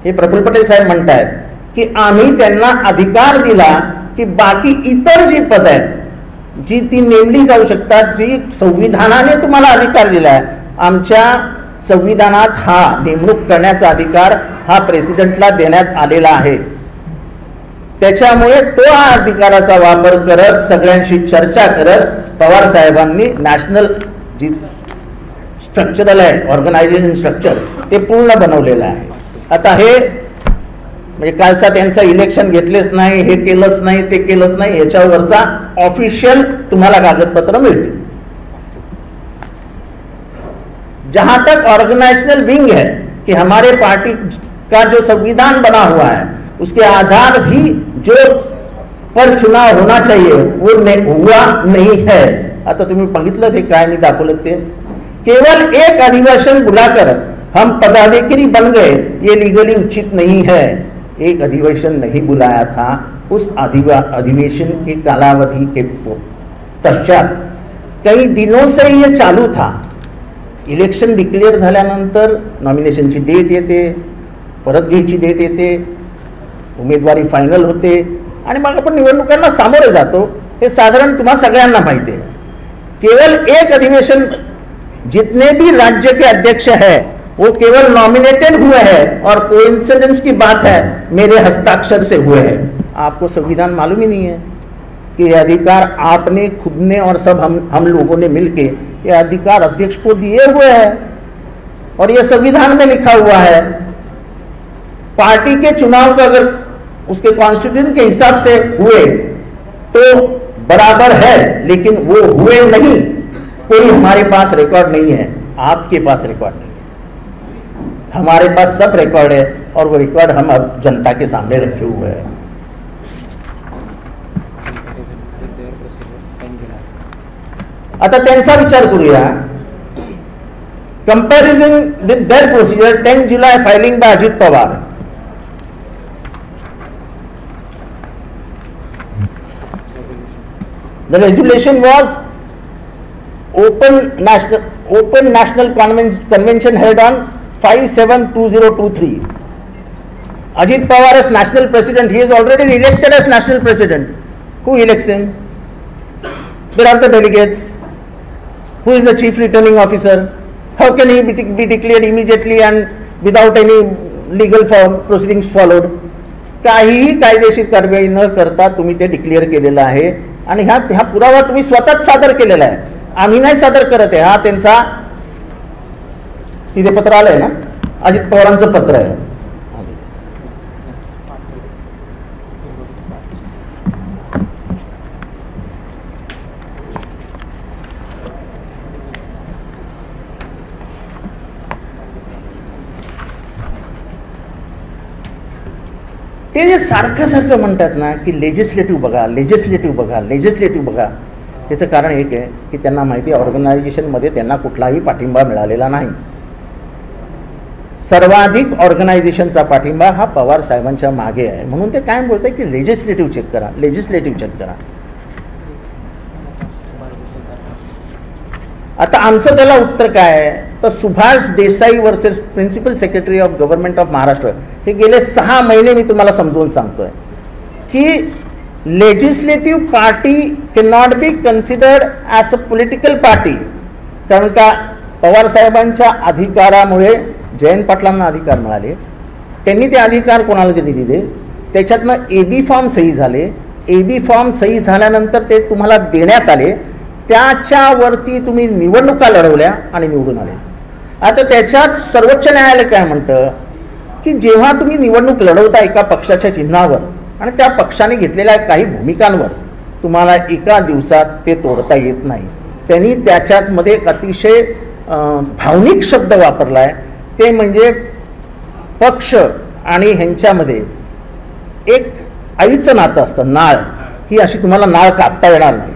हे प्रफुल्ल पटेल साहेब म्हणतायत की आम्ही त्यांना अधिकार दिला की बाकी इतर जी पद आहेत जी ती नेमली जाऊ शकतात, जी संविधानाने तुम्हाला अधिकार दिलाय. आमच्या संविधानात हा नेमणूक करण्याचा अधिकार हा प्रेसिडेंटला देण्यात आलेला आहे. त्याच्यामुळे तो हा अधिकाराचा वापर करत सगळ्यांशी चर्चा करत पवार साहेबांनी नॅशनल जी स्ट्रक्चरल आहे ऑर्गनायझेशन स्ट्रक्चर ते पूर्ण बनवलेलं आहे. आता हे म्हणजे कालचा त्यांचं इलेक्शन घेतलेच नाही, हे केलंच नाही, ते केलंच नाही, याच्यावरचा ऑफिशियल तुम्हाला कागदपत्र मिळतील. जहां तक ऑर्गेनाइजेशनल विंग है कि हमारे पार्टी का जो संविधान बना हुआ है उसके आधार ही जो पर चुनाव होना चाहिए वो हुआ नहीं है. आता तुम्ही बघितलं ते काय मी दाखवलं ते केवल एक अधिवेशन बुलाकर हम पदाधिकारी बन गए ये लीगली उचित नहीं है. एक अधिवेशन नहीं बुलाया था, उस अधिवेशन के कालावधि के पश्चात कई दिनों से ये चालू था. इलेक्शन डिक्लेअर झाल्यानंतर नॉमिनेशनची डेट येते, परत घ्यायची डेट येते, उमेदवारी फायनल होते आणि मग आपण निवडणुकांना सामोरे जातो. हे साधारण तुम्हा सगळ्यांना माहिती है. केवल एक अधिवेशन जितने भी राज्य के अध्यक्ष है वो केवल नॉमिनेटेड हुए हैं और कोइंसिडेंस की बात है मेरे हस्ताक्षर से हुए हैं. आपको संविधान मालूम ही नहीं है कि ये अधिकार आपने खुद ने और सब हम लोगों ने मिलके ये अधिकार अध्यक्ष को दिए हुए हैं और ये संविधान में लिखा हुआ है. पार्टी के चुनाव का अगर उसके कॉन्स्टिट्यूशन के हिसाब से हुए तो बराबर है, लेकिन वो हुए नहीं। कोई हमारे पास रिकॉर्ड नहीं है, आपके पास रिकॉर्ड नहीं है, हमारे पास सब रिकॉर्ड है और वो रिकॉर्ड हम अब जनता के सामने रखे हुए हैं। आता त्यांचा विचार करूया। कंपॅरिझन विथ देअर प्रोसिजर 10 जुलै filing by Ajit Pawar. The resolution was open national convention held on 5/7/2023. Ajit Pawar as national president, he is already elected as national president. Who elects him? Where are the delegates? Who is the chief returning officer? How can he be declared immediately and without any legal proceedings followed? काहीही कायदेशीर कारवाई न करता तुम्ही ते declare केलेलं आहे आणि हा पुरावा तुम्ही स्वतःच सादर केलेला आहे, आम्ही नाही सादर करत आहे। हा त्यांचा तिथे पत्र आलंय ना, अजित पवारांचं पत्र आहे। ते जे सारखं म्हणतात ना की लेजिस्लेटिव्ह बघा, लेजिस्लेटिव्ह बघा, लेजिस्लेटिव्ह बघा, त्याचं कारण एक आहे की त्यांना माहिती आहे ऑर्गनायझेशनमध्ये त्यांना कुठलाही पाठिंबा मिळालेला नाही। सर्वाधिक ऑर्गनायझेशनचा पाठिंबा हा पवार साहेबांच्या मागे आहे, म्हणून ते काय बोलतात की लेजिस्लेटिव्ह चेक करा, लेजिस्लेटिव्ह चेक करा। आता आमचं त्याला उत्तर काय आहे तर Subhash Desai versus principal secretary of government of Maharashtra, हे गेले 6 महिने मी तुम्हाला समजून सांगतोय की legislative party can not be considered as a political party. कारण का पवार साहेबांच्या अधिकारामुळे जयंत पाटलांना अधिकार मिळाले, त्यांनी ते अधिकार कोणाला तरी दिले, त्याच्यातनं AB फॉर्म सही झाले, AB फॉर्म सही झाल्यानंतर ते तुम्हाला देण्यात आले, त्याच्यावरती तुम्ही निवडणुका लढवल्या आणि निवडून आले। आता त्याच्यात सर्वोच्च न्यायालय काय म्हणतं की जेव्हा तुम्ही निवडणूक लढवता एका पक्षाच्या चिन्हावर आणि त्या पक्षाने घेतलेल्या काही भूमिकांवर, तुम्हाला एका दिवसात ते तोडता येत नाही। त्यांनी त्याच्याच मध्ये एक अतिशय भावनिक शब्द वापरला आहे, ते म्हणजे पक्ष आणि ह्यांच्यामध्ये एक आईचं नातं असतं, नाळ, ही अशी तुम्हाला नाळ कापता येणार नाही,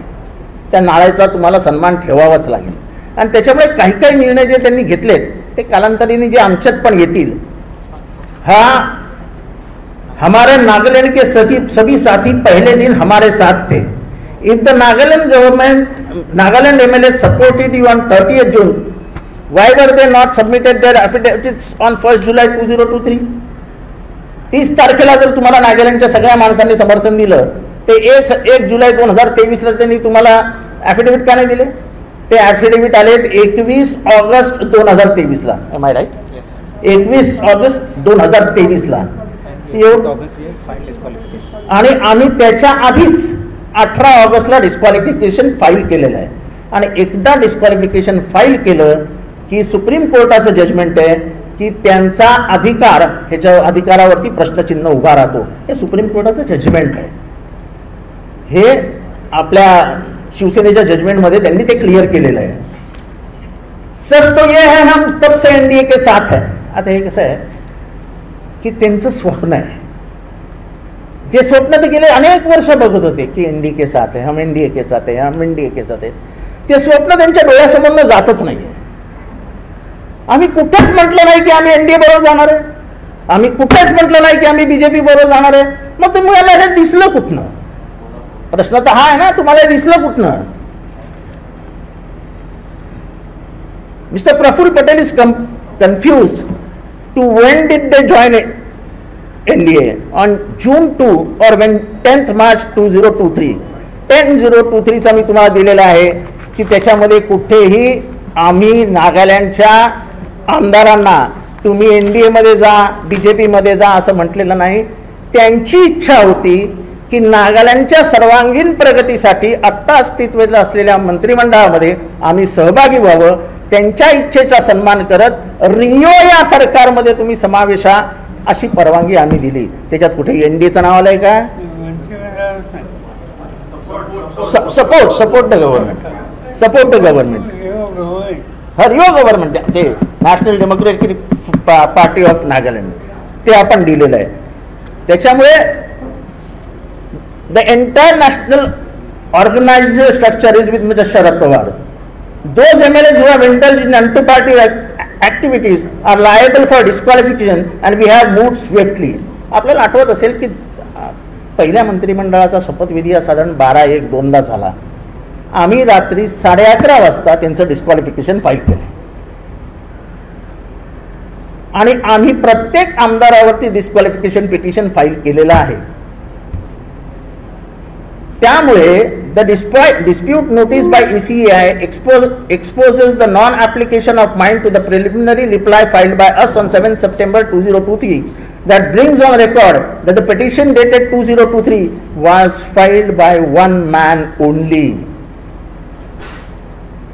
त्या नाळाचा तुम्हाला सन्मान ठेवावाच लागेल। आणि त्याच्यामुळे काही काही निर्णय जे त्यांनी घेतलेत ते कालांतराने जे आमच्यात पण येतील, हा हमारे नागालैंड के सभी साथी पहले दिन हमारे साथ थे। If the Nagaland government, Nagaland MLA supported you on 30th June, why were they not submitted their affidavits on 1st July 2023? 30 तारखेला जर तुम्हाला नागालँडच्या सगळ्या माणसांनी समर्थन दिलं, ते 1 जुलै 2023ला त्यांनी तुम्हाला ॲफिडेव्हिट का नाही दिले? ते ॲफिडेव्हिट आलेत 21 ऑगस्ट 2023ला। Am I right? 21 ऑगस्ट 2023ला। आणि आम्ही त्याच्या आधीच 18 ऑगस्टला डिस्क्वालिफिकेशन फाईल केलेलं आहे। आणि एकदा डिस्क्वालिफिकेशन फाईल केलं की सुप्रीम कोर्टाचं जजमेंट आहे की त्यांचा अधिकार, ह्याच्या अधिकारावरती प्रश्नचिन्ह उभा राहतो। हे सुप्रीम कोर्टाचं जजमेंट आहे, हे आपल्या शिवसेनेच्या जजमेंटमध्ये त्यांनी ते क्लिअर केलेलं आहे। सच तो ये है हम तब से NDA के साथ है। आता हे कसं आहे की त्यांचं स्वप्न आहे, जे स्वप्न ते गेले अनेक वर्ष बघत होते की NDA के साथ है, हम NDA के साथ है, हम NDA के साथ है, ते स्वप्न त्यांच्या डोळ्यासमोर जातच नाहीये। आम्ही कुठेच म्हटलं नाही की आम्ही NDA बरोबर जाणार आहे, आम्ही कुठेच म्हटलं नाही की आम्ही BJP बरोबर जाणार आहे। मग तुम्हाला हे दिसलं कुठनं? प्रश्न तर हा आहे ना, तुम्हाला दिसलं कुठनं? Mister Praful Patel is confused to when did they join NDA, on June 2 or when 10th March 2023. 10/023 चा मी तुम्हाला दिलेला आहे की त्याच्यामध्ये कुठेही आम्ही नागालँडच्या आमदारांना तुम्ही NDA मध्ये जा, BJP मध्ये जा असं म्हटलेलं नाही। त्यांची इच्छा होती की नागालँडच्या सर्वांगीण प्रगतीसाठी आत्ता अस्तित्वात असलेल्या मंत्रिमंडळामध्ये आम्ही सहभागी व्हावं, त्यांच्या इच्छेचा सन्मान करत रिओ या सरकारमध्ये तुम्ही समावेशा अशी परवानगी आम्ही दिली. त्याच्यात कुठे एनडीएचं नाव आलंय का? Support the government or your government ते national democratic party of Nagaland ते आपण दिलेलं आहे. त्याच्यामुळे the entire national organisation structure is with mister Sharad Pawar. Those MLAs who have indulged in anti-party activities are liable for disqualification and we have moved swiftly. आपल्याला आठवत असेल की पहिल्या मंत्रिमंडळाचा शपथविधी साधारण 12-1-2ला झाला. आम्ही रात्री 11:30 वाजता त्यांचं डिस्क्वालिफिकेशन फाईल केलं आणि आम्ही प्रत्येक आमदारावरती डिस्क्वालिफिकेशन पिटिशन फाईल केलेलं आहे. त्यामुळे the dispute notice by ECAI exposes the non-application of mine to the preliminary reply filed by us on 7 September 2023 that brings on record that the petition dated 2023 was filed by one man only.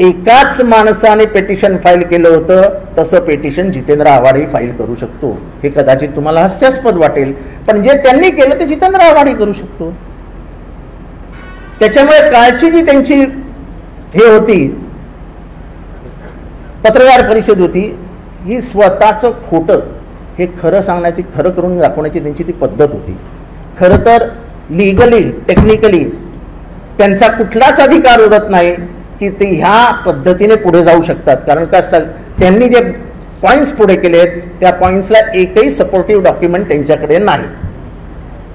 एकाच माणसाने petition file केलं होतं. तसं petition Jitendra आव्हाडही file करू शकतो. हे कदाचित तुम्हाला हास्यास्पद वाटेल, पण जे त्यांनी केलं ते जितेंद्र आव्हाडही करू शकतो. त्याच्यामुळे कालची जी त्यांची हे होती पत्रकार परिषद होती, ही स्वतःचं खोटं हे खरं सांगण्याची, खरं करून दाखवण्याची त्यांची ती पद्धत होती. खरं तर लिगली टेक्निकली त्यांचा कुठलाच अधिकार उरत नाही की ते ह्या पद्धतीने पुढे जाऊ शकतात. कारण का त्यांनी जे पॉईंट्स पुढे केले आहेत त्या पॉईंट्सला एकही सपोर्टिव्ह डॉक्युमेंट त्यांच्याकडे नाही.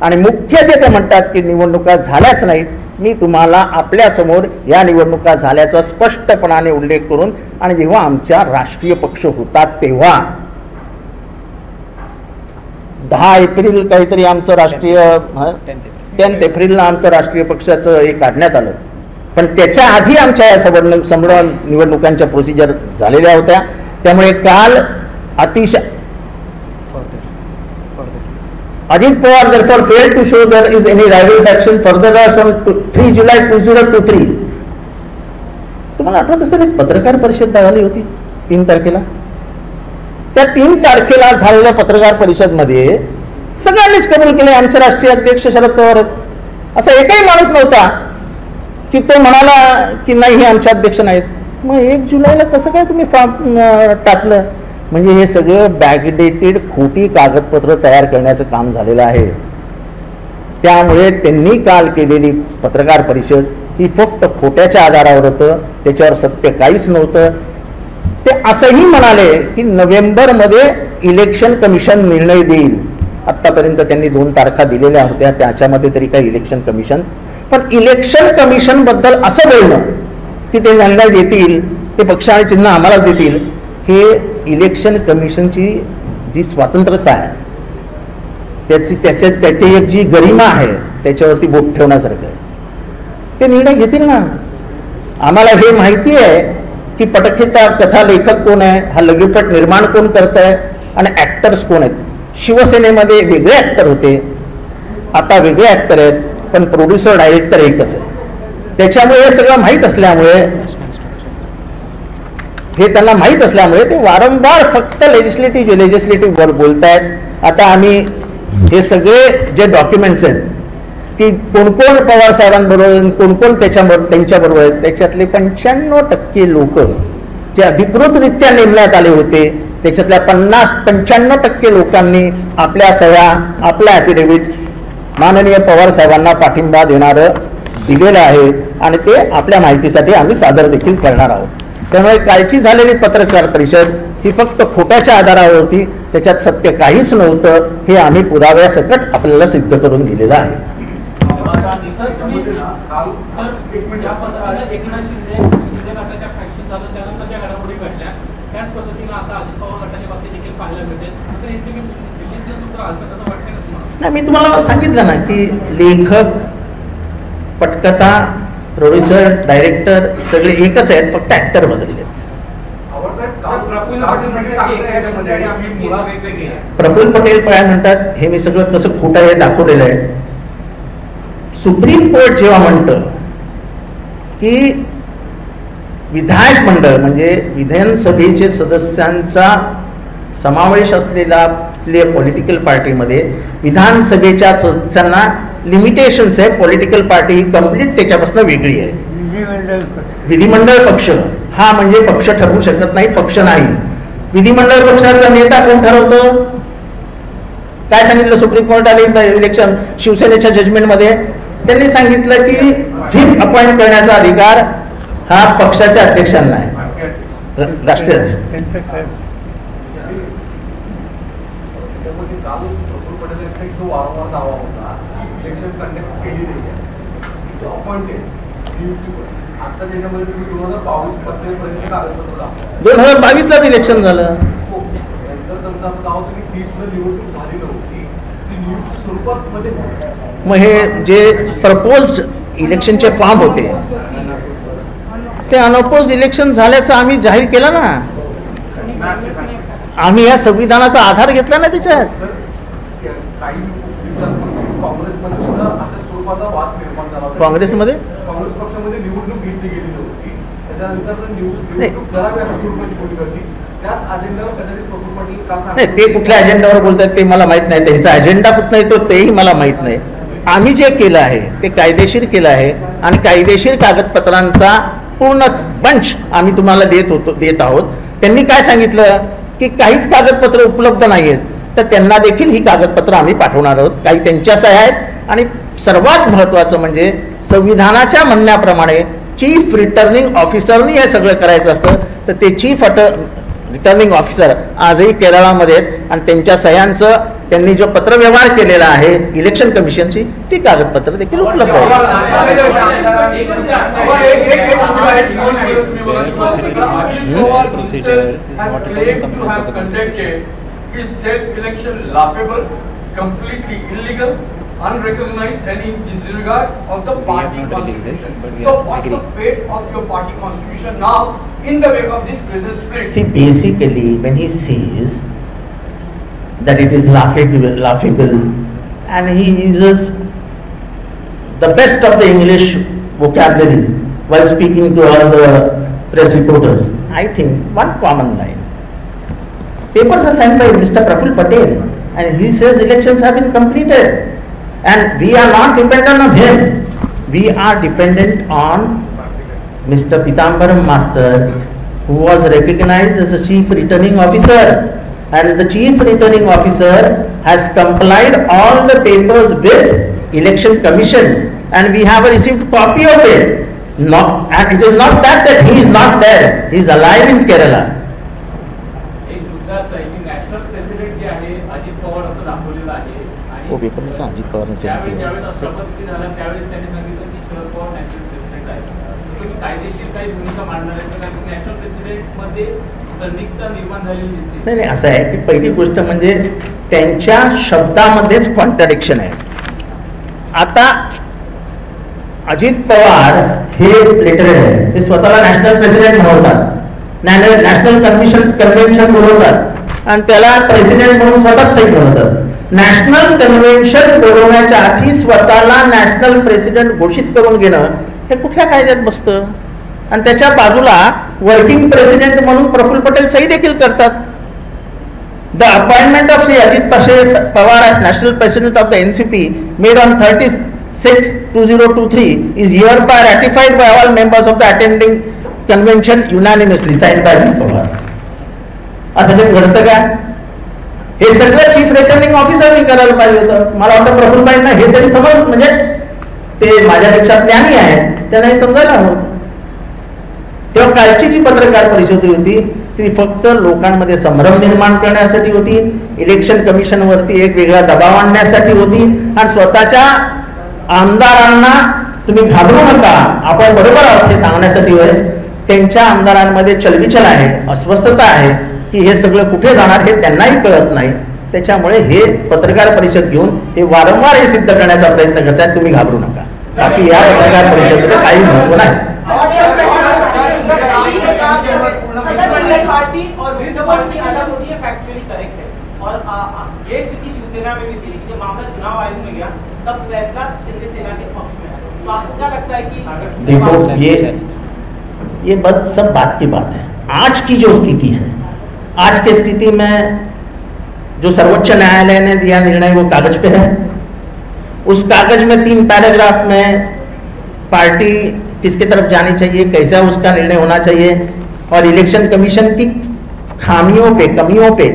आणि मुख्य जे ते म्हणतात की निवडणुका झाल्याच नाहीत, मी तुम्हाला आपल्यासमोर या निवडणुका झाल्याचा स्पष्टपणाने उल्लेख करून, आणि जेव्हा आमच्या राष्ट्रीय पक्ष होता तेव्हा 10 एप्रिल काहीतरी आमचं राष्ट्रीय 10 एप्रिलला आमचं राष्ट्रीय पक्षाचं हे काढण्यात आलं. पण त्याच्या आधी आमच्या या समोर निवडणुकांच्या प्रोसिजर झालेल्या होत्या. त्यामुळे काल अतिशय Ajit Pawar therefore failed to show there is any rival faction further on 3 July 2023. तुम्हाला आठवत असेल एक पत्रकार परिषद झाली होती 3 तारखेला. त्या 3 तारखेला झालेल्या पत्रकार परिषदमध्ये सगळ्यांनीच कबूल केले आमचे राष्ट्रीय अध्यक्ष शरद पवार आहेत. असा एकही माणूस नव्हता की तो म्हणाला की नाही हे आमचे अध्यक्ष नाहीत. मग 1 जुलैला कसं काय तुम्ही फॉर्म टाकलं? म्हणजे हे सगळं बॅकडेटेड खोटी कागदपत्र तयार करण्याचं काम झालेलं आहे. त्यामुळे त्यांनी काल केलेली पत्रकार परिषद ही फक्त खोट्याच्या आधारावर होतं, त्याच्यावर सत्य काहीच नव्हतं. ते असंही म्हणाले की नोव्हेंबरमध्ये इलेक्शन कमिशन निर्णय देईल. आत्तापर्यंत त्यांनी 2 तारखा दिलेल्या होत्या, त्याच्यामध्ये तरी काही इलेक्शन कमिशन, पण इलेक्शन कमिशन बद्दल असं बोलणं की ते निर्णय देतील, ते पक्ष आणि चिन्ह आम्हाला देतील, हे इलेक्शन कमिशनची जी स्वातंत्र्यता आहे त्याची एक जी गरिमा आहे त्याच्यावरती बोट ठेवण्यासारखं आहे. ते निर्णय घेतील ना. आम्हाला हे माहिती आहे की पटकथा कथा लेखक कोण आहे, हा लघुपट निर्माण कोण करत आहे आणि ॲक्टर्स कोण आहेत. शिवसेनेमध्ये वेगळे ॲक्टर होते, आता वेगळे ॲक्टर आहेत, पण प्रोड्युसर डायरेक्टर एकच आहे. त्याच्यामुळे हे सगळं माहीत असल्यामुळे हे त्यांना माहीत असल्यामुळे ते वारंवार फक्त लेजिस्लेटिव्ह वर बोलतायत. आता आम्ही हे सगळे जे डॉक्युमेंट्स आहेत की कोण कोण पवार साहेबांबरोबर कोण कोण त्यांच्याबरोबर आहेत, त्याच्यातले 95% लोक जे अधिकृतरित्या नेमण्यात आले होते त्याच्यातल्या 50-95% लोकांनी आपल्या सह्या, आपल्या ॲफिडेव्हिट माननीय पवार साहेबांना पाठिंबा देणारं दिलेलं आहे आणि ते आपल्या माहितीसाठी आम्ही सादर देखील करणार आहोत. त्यामुळे कालची झालेली पत्रकार परिषद ही फक्त खोट्याच्या आधारावर होती, त्याच्यात सत्य काहीच नव्हतं. हे आम्ही पुराव्यासकट आपल्याला सिद्ध करून दिलेलं आहे. नाही, मी तुम्हाला सांगितलं ना की लेखक, पटकथा, प्रोड्युसर, डायरेक्टर सगळे एकच आहेत, फक्त ऍक्टर बदलले. प्रफुल्ल पटेल काय म्हणतात हे मी सगळं कसं खोटं हे दाखवलेलं आहे. सुप्रीम कोर्ट जेव्हा म्हणतं की विधायक मंडळ म्हणजे विधानसभेचे सदस्यांचा समावेश असलेल्या पॉलिटिकल पार्टीमध्ये विधानसभेच्या सदस्यांना लिमिटेशन्स आहे. पॉलिटिकल पार्टी ही कम्प्लीट त्याच्यापासून वेगळी आहे. विधिमंडळ पक्ष हा म्हणजे पक्ष ठरवू शकत नाही, पक्ष नाही. विधिमंडळ पक्षाचा नेता कोण ठरवतं? काय सांगितलं सुप्रीम कोर्टाने इलेक्शन शिवसेनेच्या जजमेंटमध्ये? त्यांनी सांगितलं की व्हीप अपॉइंट करण्याचा अधिकार हा पक्षाच्या अध्यक्षांना आहे. राष्ट्रीय वारंवार दावा होता की इलेक्शन कंडक्ट केली नाही अपॉइंटेड आता त्याच्यामध्ये तुम्ही 2022 पर्यंत कागदपत्र दाखवा. 2022लाच इलेक्शन झालं. नंतर तुमचा असं दावा होतं की 30 मध्ये निवडणूक झाली नव्हती, ती नियुक्त स्वरूपात मध्ये. मग हे जे प्रपोज्ड इलेक्शनचे फॉर्म होते ते अनअपोज्ड इलेक्शन झाल्याचं आम्ही जाहीर केलं ना. आम्ही या संविधानाचा आधार घेतला ना त्याच्यात. काही दिवसांपूर्वी काँग्रेसमध्ये सुद्धा अशा स्वरूपाचा वाद निर्माण झाला होता. काँग्रेसमध्ये काँग्रेस पक्षामध्ये निवडणूक घेतली गेली नव्हती, त्याच्यानंतर निवडणूक करावी अशा स्वरूपाची कोणी करती. त्याच अजेंड्यावर कदाचित प्रफुल्ल पटेल का नाही, ते कुठल्या अजेंडावर बोलतात ते मला माहित नाही. त्यांचा अजेंडा कुठला येतो तेही मला माहित नाही. आम्ही जे केलं आहे ते कायदेशीर केलं आहे आणि कायदेशीर कागदपत्रांचा पूर्ण बंच आम्ही तुम्हाला देत आहोत. त्यांनी काय सांगितलं की काहीच कागदपत्र उपलब्ध नाही आहेत, तर त्यांना देखील ही कागदपत्र आम्ही पाठवणार आहोत. काही त्यांच्या सह्या आहेत आणि सर्वात महत्त्वाचं म्हणजे संविधानाच्या म्हणण्याप्रमाणे चीफ रिटर्निंग ऑफिसरनी हे सगळं करायचं असतं. तर ते चीफ रिटर्निंग ऑफिसर आजही केरळामध्ये आहेत आणि त्यांच्या सह्यांचं त्यांनी जो पत्रव्यवहार केलेला आहे इलेक्शन कमिशनची ती कागदपत्र देखील उपलब्ध आहेत. Is self-election laughable, completely illegal, unrecognized, and in disregard of the party constitution? So, what's the fate of your party constitution now in the wake of this present split? See, basically, when he says that it is laughable, and he uses the best of the English vocabulary while speaking to all the press reporters, I think one common line. Papers are signed by Mr. Prafull Patel and he says elections have been completed and we are not dependent on him. We are dependent on Mr. Pitambaram Master, who was recognized as the chief returning officer, and the chief returning officer has complied all the papers with election commission and we have received copy of it. And it is not that he is not there, he is alive in Kerala. National president जे आहे अजित पवार असं दाखवलेलं आहे आणि ज्यावेळेस शपथविधी झाला त्यावेळेस त्यांनी सांगितलं की शरद पवार नॅशनल प्रेसिडेंट आहे. तुम्ही कायदेशीर काही भूमिका मांडणार आहे कारण की नॅशनल प्रेसिडेंट मध्ये संदिग्धता निर्माण झालेली दिसते. नाही, असं आहे की पहिली गोष्ट म्हणजे त्यांच्या शब्दामध्येच कॉन्ट्राडिक्शन आहे. आता अजित पवार हे लेटर आहे, ते स्वतःला नॅशनल प्रेसिडेंट म्हणतात, नॅशनल कन्व्हेन्शन बोलवतात आणि त्याला प्रेसिडेंट म्हणून स्वतःच सही बनवतात. नॅशनल कन्व्हेन्शन बोलवण्याच्या आधी स्वतःला नॅशनल प्रेसिडेंट घोषित करून घेणं हे कुठल्या कायद्यात बसतं? आणि त्याच्या बाजूला वर्किंग प्रेसिडेंट म्हणून प्रफुल्ल पटेल सही देखील करतात. The appointment of Shri Ajit Pawar as national president of the NCP made on 36/2023 is hereby ratified by all members of the attending convention unanimously signed by Ajit Pawar. असं जे घडतं का? हे सगळं चीफ रिटर्निंग ऑफिसरनी करायला पाहिजे होतं. मला वाटतं प्रफुल्लबाईंना हे तरी समज, म्हणजे ते माझ्यापेक्षा ज्ञानी आहेत, त्यांना हे समजायला हवं. तेव्हा कालची जी पत्रकार परिषद होती ती फक्त लोकांमध्ये संभ्रम निर्माण करण्यासाठी होती, इलेक्शन कमिशनवरती एक वेगळा दबाव आणण्यासाठी होती आणि स्वतःच्या आमदारांना तुम्ही घाबरू नका, आपण बरोबर आहोत हे सांगण्यासाठी होय. त्यांच्या आमदारांमध्ये चलबिचल आहे, अस्वस्थता आहे की हे सगळं कुठे जाणार हे त्यांनाही कळत नाही. त्याच्यामुळे हे पत्रकार परिषद घेऊन ते वारंवार हे सिद्ध करण्याचा प्रयत्न करतात, तुम्ही घाबरू नका. बाकी या पत्रकार परिषदेला काही महत्व नाही. पार्टी और विरोधी पार्टी अलग होती है, फैक्चुअली करेक्ट है. और ये स्थिति शिवसेना में भी थी कि जब मामला चुनाव आयोग में गया तब फैसला शिंदे सेना के पक्ष में. तो आपको क्या लगता है कि देखो ये सब बात की बात है. आज की जो स्थिति है, आज की स्थिति में जो सर्वोच्च न्यायालय ने दिया निर्णय वो कागज पे है। उस कागज में 3 पैराग्राफ में पार्टी किसके तरफ जानी चाहिए, कैसा उसका निर्णय होना चाहिए, और इलेक्शन कमीशन की खामियों पे, कमियों पे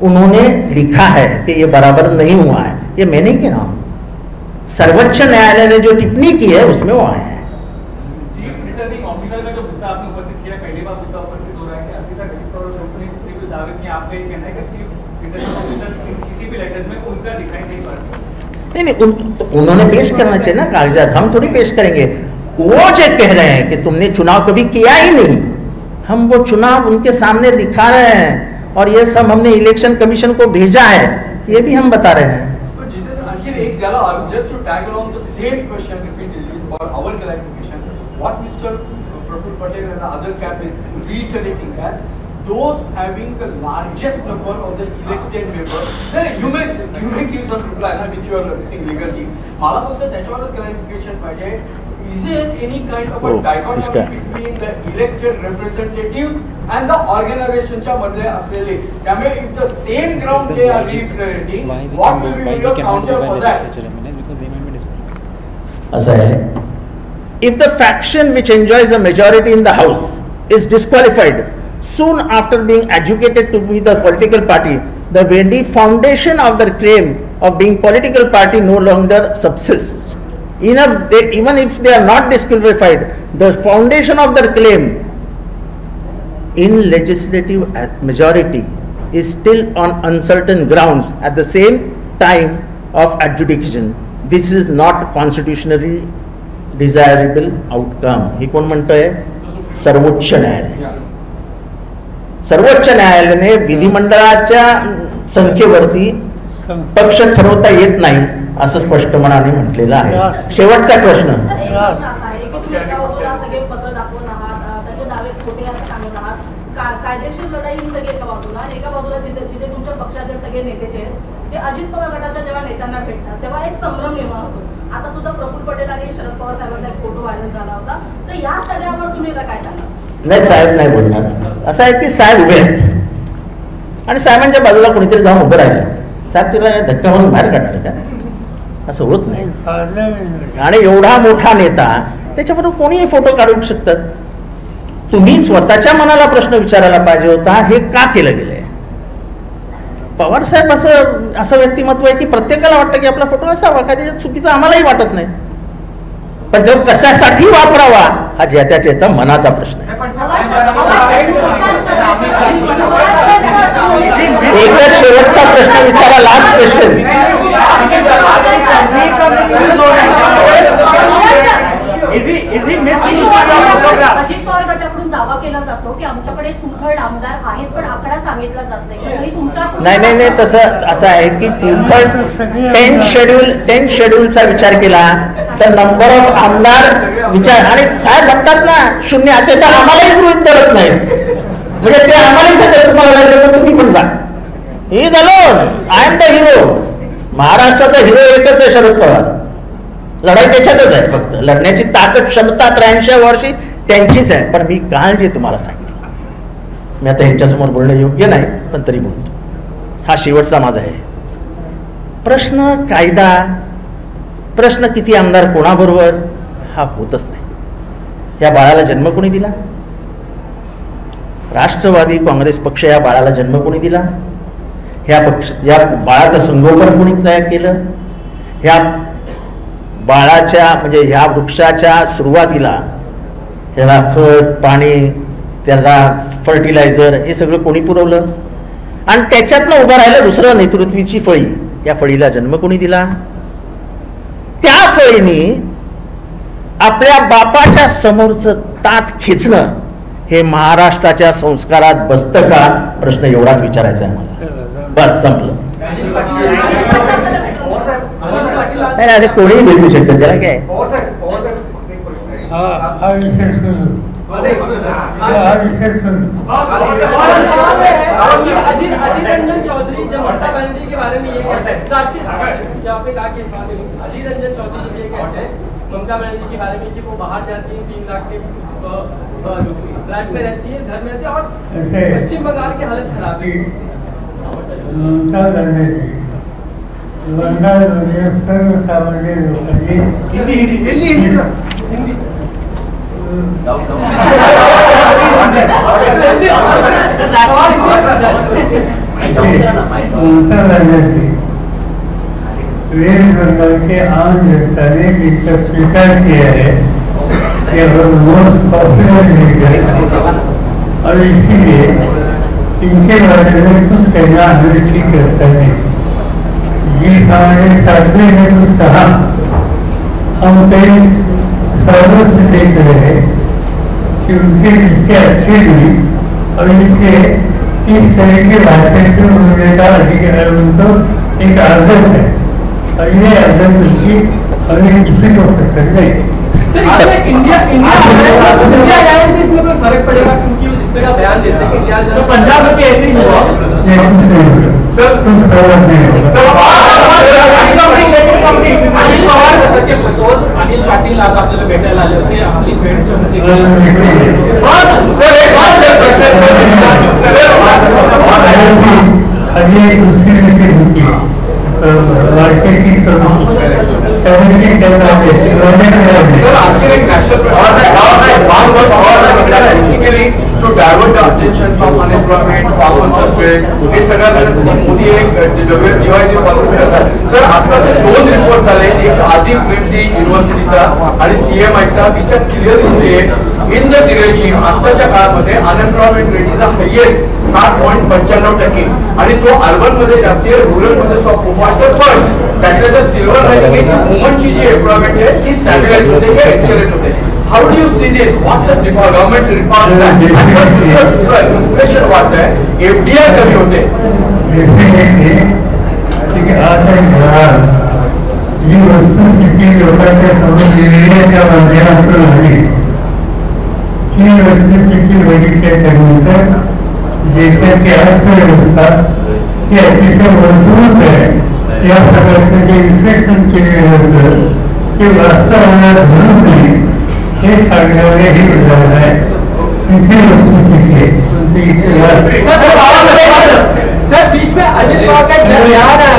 उन्होंने लिखा है कि ये बराबर नहीं हुआ है। ये मैं नहीं कह रहा हूं, सर्वोच्च न्यायालय ने जो टिप्पणी की है उसमें वो आया है। चीफ रिटर्निंग ऑफिसर का जो मुद्दा आपने उपस्थित किया, पहली बार मुद्दा उपस्थित हो रहा है कि अभी तक अजीत पवार कंपनी ने कोई दावे किया, आपका ये कहना है कि चीफ रिटर्निंग ऑफिसर किसी भी लेटर्स में उनका दिखाई नहीं पड़ता? नहीं, उन्होंने पेश करना चाहिए ना कागजात, हम थोड़ी पेश करेंगे। वो जो कह रहे हैं कि तुमने चुनाव कभी किया ही नहीं, हम वो चुनाव उनके सामने दिखा रहे हैं और ये सब हमने इलेक्शन कमीशन को भेजा है, ये भी हम बता रहे हैं। एक जगह just to tag along the same question repeatedly for our clarification, what Mr. Praful Patel and the other cap is reiterating that those having the largest number of the elected members, then you may give some reply na which you are seeing legally. मला फक्त त्याच्यावरच clarification पाहिजे. Is there any kind of a dichotomy between the elected representatives and the organizationच्या मध्ये असलेले? त्यामुळे if the same ground they are reiterating, what will be your counter for that? असं आहे, if the faction which enjoys a majority in the house is disqualified soon after being adjudicated to be the political party, the very foundation of their claim of being political party no longer subsists. Even if they are not disqualified, the foundation of their claim in legislative majority is still on uncertain grounds at the same time of adjudication. This is not constitutionally desirable outcome. हे कोण म्हणतोय? सर्वोच्च न्यायालय. सर्वोच्च न्यायालयाने विधिमंडळाच्या संख्येवरती पक्ष ठरवता येत नाही असं स्पष्ट मनाने म्हटलेलं आहे. शेवटचा प्रश्न, पत्र दाखवून आहात, त्याचे दावे खोटे असं सांगत आहात, कायदेशीर लढाई ही सगळी एका बाजूला आणि एका बाजूला जिथे तुमच्या पक्षाचे सगळे नेतेचे ते अजित पवार गटाच्या जेव्हा नेत्यांना भेटतात तेव्हा एक संभ्रम निर्माण होतो. आता सुद्धा प्रफुल्ल पटेल आणि शरद पवार साहेबांचा एक फोटो व्हायरल झाला होता, तर या सगळ्यावर तुम्ही काय सांगा? नाही, साहेब नाही बोलणार. असं आहे की साहेब उभे आहेत आणि साहेबांच्या बाजूला कोणीतरी जाऊन उभं राहिलं, साहेब तिला धक्का म्हणून बाहेर काढणार का? असं होत नाही. आणि एवढा मोठा नेता त्याच्याबरोबर कोणीही फोटो काढू शकतात. तुम्ही स्वतःच्या मनाला प्रश्न विचारायला पाहिजे होता, हे का केलं गेलंय? पवार साहेब असं व्यक्तिमत्व आहे की प्रत्येकाला वाटतं की आपला फोटो असावा, काय चुकीचं आम्हालाही वाटत नाही, पण तो कशासाठी वापरावा हा ज्या त्याच्या मनाचा प्रश्न आहे. एकच शेवटचा प्रश्न विचारा, लास्ट क्वेश्चन. अजित पवार गटाकडून दावा केला जातो की आमच्याकडे तुखड आमदार आहेत पण आकडा सांगितला जात नाही. नाही, तसं असं आहे की तुखड 10 शेड्यूलचा विचार केला तर नंबर ऑफ आमदार विचार, आणि साहेब म्हणतात ना 0 आता तर आम्हालाही गृहीत धरत नाही, म्हणजे ते आम्हालाही सांगतात तुम्हाला तुम्ही पण जा. ही झालो, आय एम द हिरो. महाराष्ट्राचा हिरो एकच आहे, शरद पवार. लढाई त्याच्यातच आहे, फक्त लढण्याची ताकद क्षमता 83 वर्षी त्यांचीच आहे. पण मी काल जे तुम्हाला सांगितलं, मी आता ह्यांच्यासमोर बोलणं योग्य नाही पण तरी बोलतो, हा शेवटचा माझा आहे प्रश्न. कायदा प्रश्न किती आमदार कोणाबरोबर हा होतच नाही. या बाळाला जन्म कोणी दिला? राष्ट्रवादी काँग्रेस पक्ष या बाळाला जन्म कोणी दिला? या बाळाचं संगोपन कोणी तयार केलं? ह्या बाळाच्या म्हणजे ह्या वृक्षाच्या सुरुवातीला त्याला खत पाणी, त्याला फर्टिलायझर हे सगळं कोणी पुरवलं? आणि त्याच्यातनं उभं राहिलं दुसरं नेतृत्वाची फळी. या फळीला जन्म कोणी दिला? त्या फळीने आपल्या बापाच्या समोरचं ताट खेचणं हे महाराष्ट्राच्या संस्कारात बसतं का? प्रश्न एवढाच विचारायचा आहे मला. बस संपलं. नाही असं कोणीही भेटू शकतं, त्याला काय. हा विषय सुरू. अधीर रंजन चौधरी जब ममता बनर्जी के बारे में ये कहते हैं, राष्ट्रीय जहाँ पे कहा कि अधीर रंजन चौधरी ये कहते हैं ममता बनर्जी के बारे में कि वो बाहर जाती है, 3 लाख के फ्लैट में रहती है, घर में रहती है और पश्चिम बंगाल की हालत खराब है. ममता बनर्जी बंगालमध्ये सर्वसामान्य लोकांनी ममता बनर्जी वेस्ट बंगाल के आम जनता ने जिसका स्वीकार किया है कि मोस्ट पॉपुलर लीडर, और इसीलिए इनके बारे में कुछ कहना हमें ठीक लगता है। जी हमारे साथियों ने कुछ कहा, हम कई सालों से देख रहे हैं कि उनके रिश्ते अच्छे हुई और इससे इस तरह के भाषा से उन्होंने कहा उनको एक आदत है और ये आदत उसकी हमें किसी को पसंद नहीं। सर इसमें इंडिया अलायंस इसमें कोई फर्क पड़ेगा, क्योंकि वो जिस तरह बयान देते हैं कि इंडिया तो पंजाब में भी ऐसे ही हुआ सर कुछ गलत नहीं होगा। अनिल पाटील आज आपल्याला भेटायला आले होते, आपली भेट जमली अभी दूसरी मीटिंग होती है marketing basically to divert the attention from unemployment farmers stress हे सगळं करण्यासाठी मोदी एक डिवायजिंग पॉलिसी करतात. सर आताचे 2 रिपोर्ट झाले, एक आझिम प्रेमजी युनिव्हर्सिटीचा आणि सीएमआयचा, which has clearly said in the डिरेजिम आताच्या काळामध्ये unemployment rate is the highest 7.95% आणि तो अर्बन मध्ये जास्त आहे, रुरल मध्ये 4.5%. त्यातल्या जर सिल्वर लाईनिंग वुमनची जी एम्प्लॉयमेंट आहे ती स्टॅबिलाइज होते किंवा एक्सेलरेट होते. How do you see this? What's the government's response to that? Inflation वाढत आहे, FDI कमी होते. जी वस्तुस्थिती लोकांच्या समोर निर्णयाच्या माध्यमातून आली, ही वस्तुस्थिती बघितल्याच्यानंतर देशाची अर्थव्यवस्था ही अतिशय मजबूत आहे. या प्रकारचं जे इन्फ्लेशन केलेलं होतं ते वास्तवाला धरून नाही हे सांगणारे हे उदाहरण आहे. इथे वस्तुस्थिती आहे सर बीच में अजित पवार का बयान है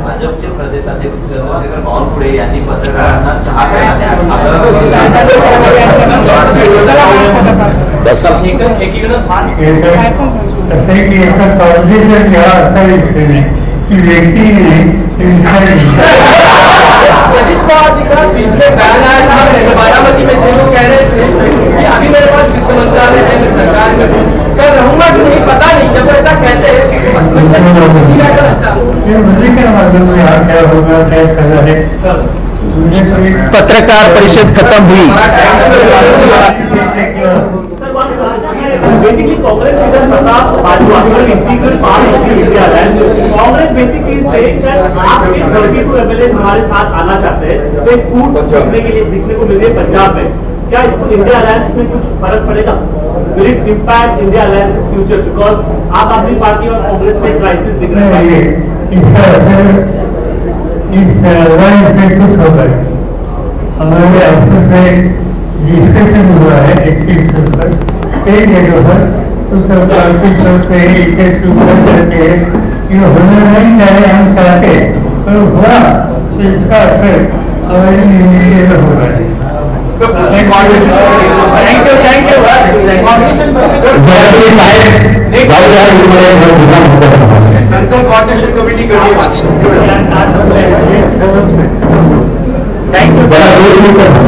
भाजपचे प्रदेशाध्यक्ष चंद्रशेखर बावनकुळे यांनी पत्रकारांना असं की एका कॉलेजचा घ्यावा असा विषय नाही की व्यक्तीने अजित पवार जी का बीच में बयान आया था बारामती में, जो कह रहे थे कि अभी मेरे पास वित्त मंत्रालय है, मैं सरकार में कर रहूंगा कि नहीं पता नहीं, जब ऐसा कहते हैं मुझे क्या मालूम यहाँ क्या होगा क्या खड़ा है। पत्रकार परिषद खत्म हुई। Basically, Congress leader Pratap Bajwa integral part of the India Alliance. Congress basically is saying that आपके 32 MLAs हमारे साथ आना चाहते हैं, तो एक फूट दिखने को मिल रही है पंजाब में। क्या इसको इंडिया अलायंस में कुछ फर्क पड़ेगा? Will it impact India Alliance's future? Because आप आदमी पार्टी और कांग्रेस में क्राइसिस दिख रहा है। इसका असर इस अलायंस में कुछ होगा। हमारे आपस में डिस्कशन हुआ है इस चीज पर, कई जगह पर तो सब काफी सोचते हैं, इसे सुधार करते हैं कि होना नहीं चाहे, हम चाहते हैं पर हुआ तो इसका असर हमारी जिंदगी में हो रहा है। नंतर कोऑर्डिनेशन कमिटी कधी थँक्यू.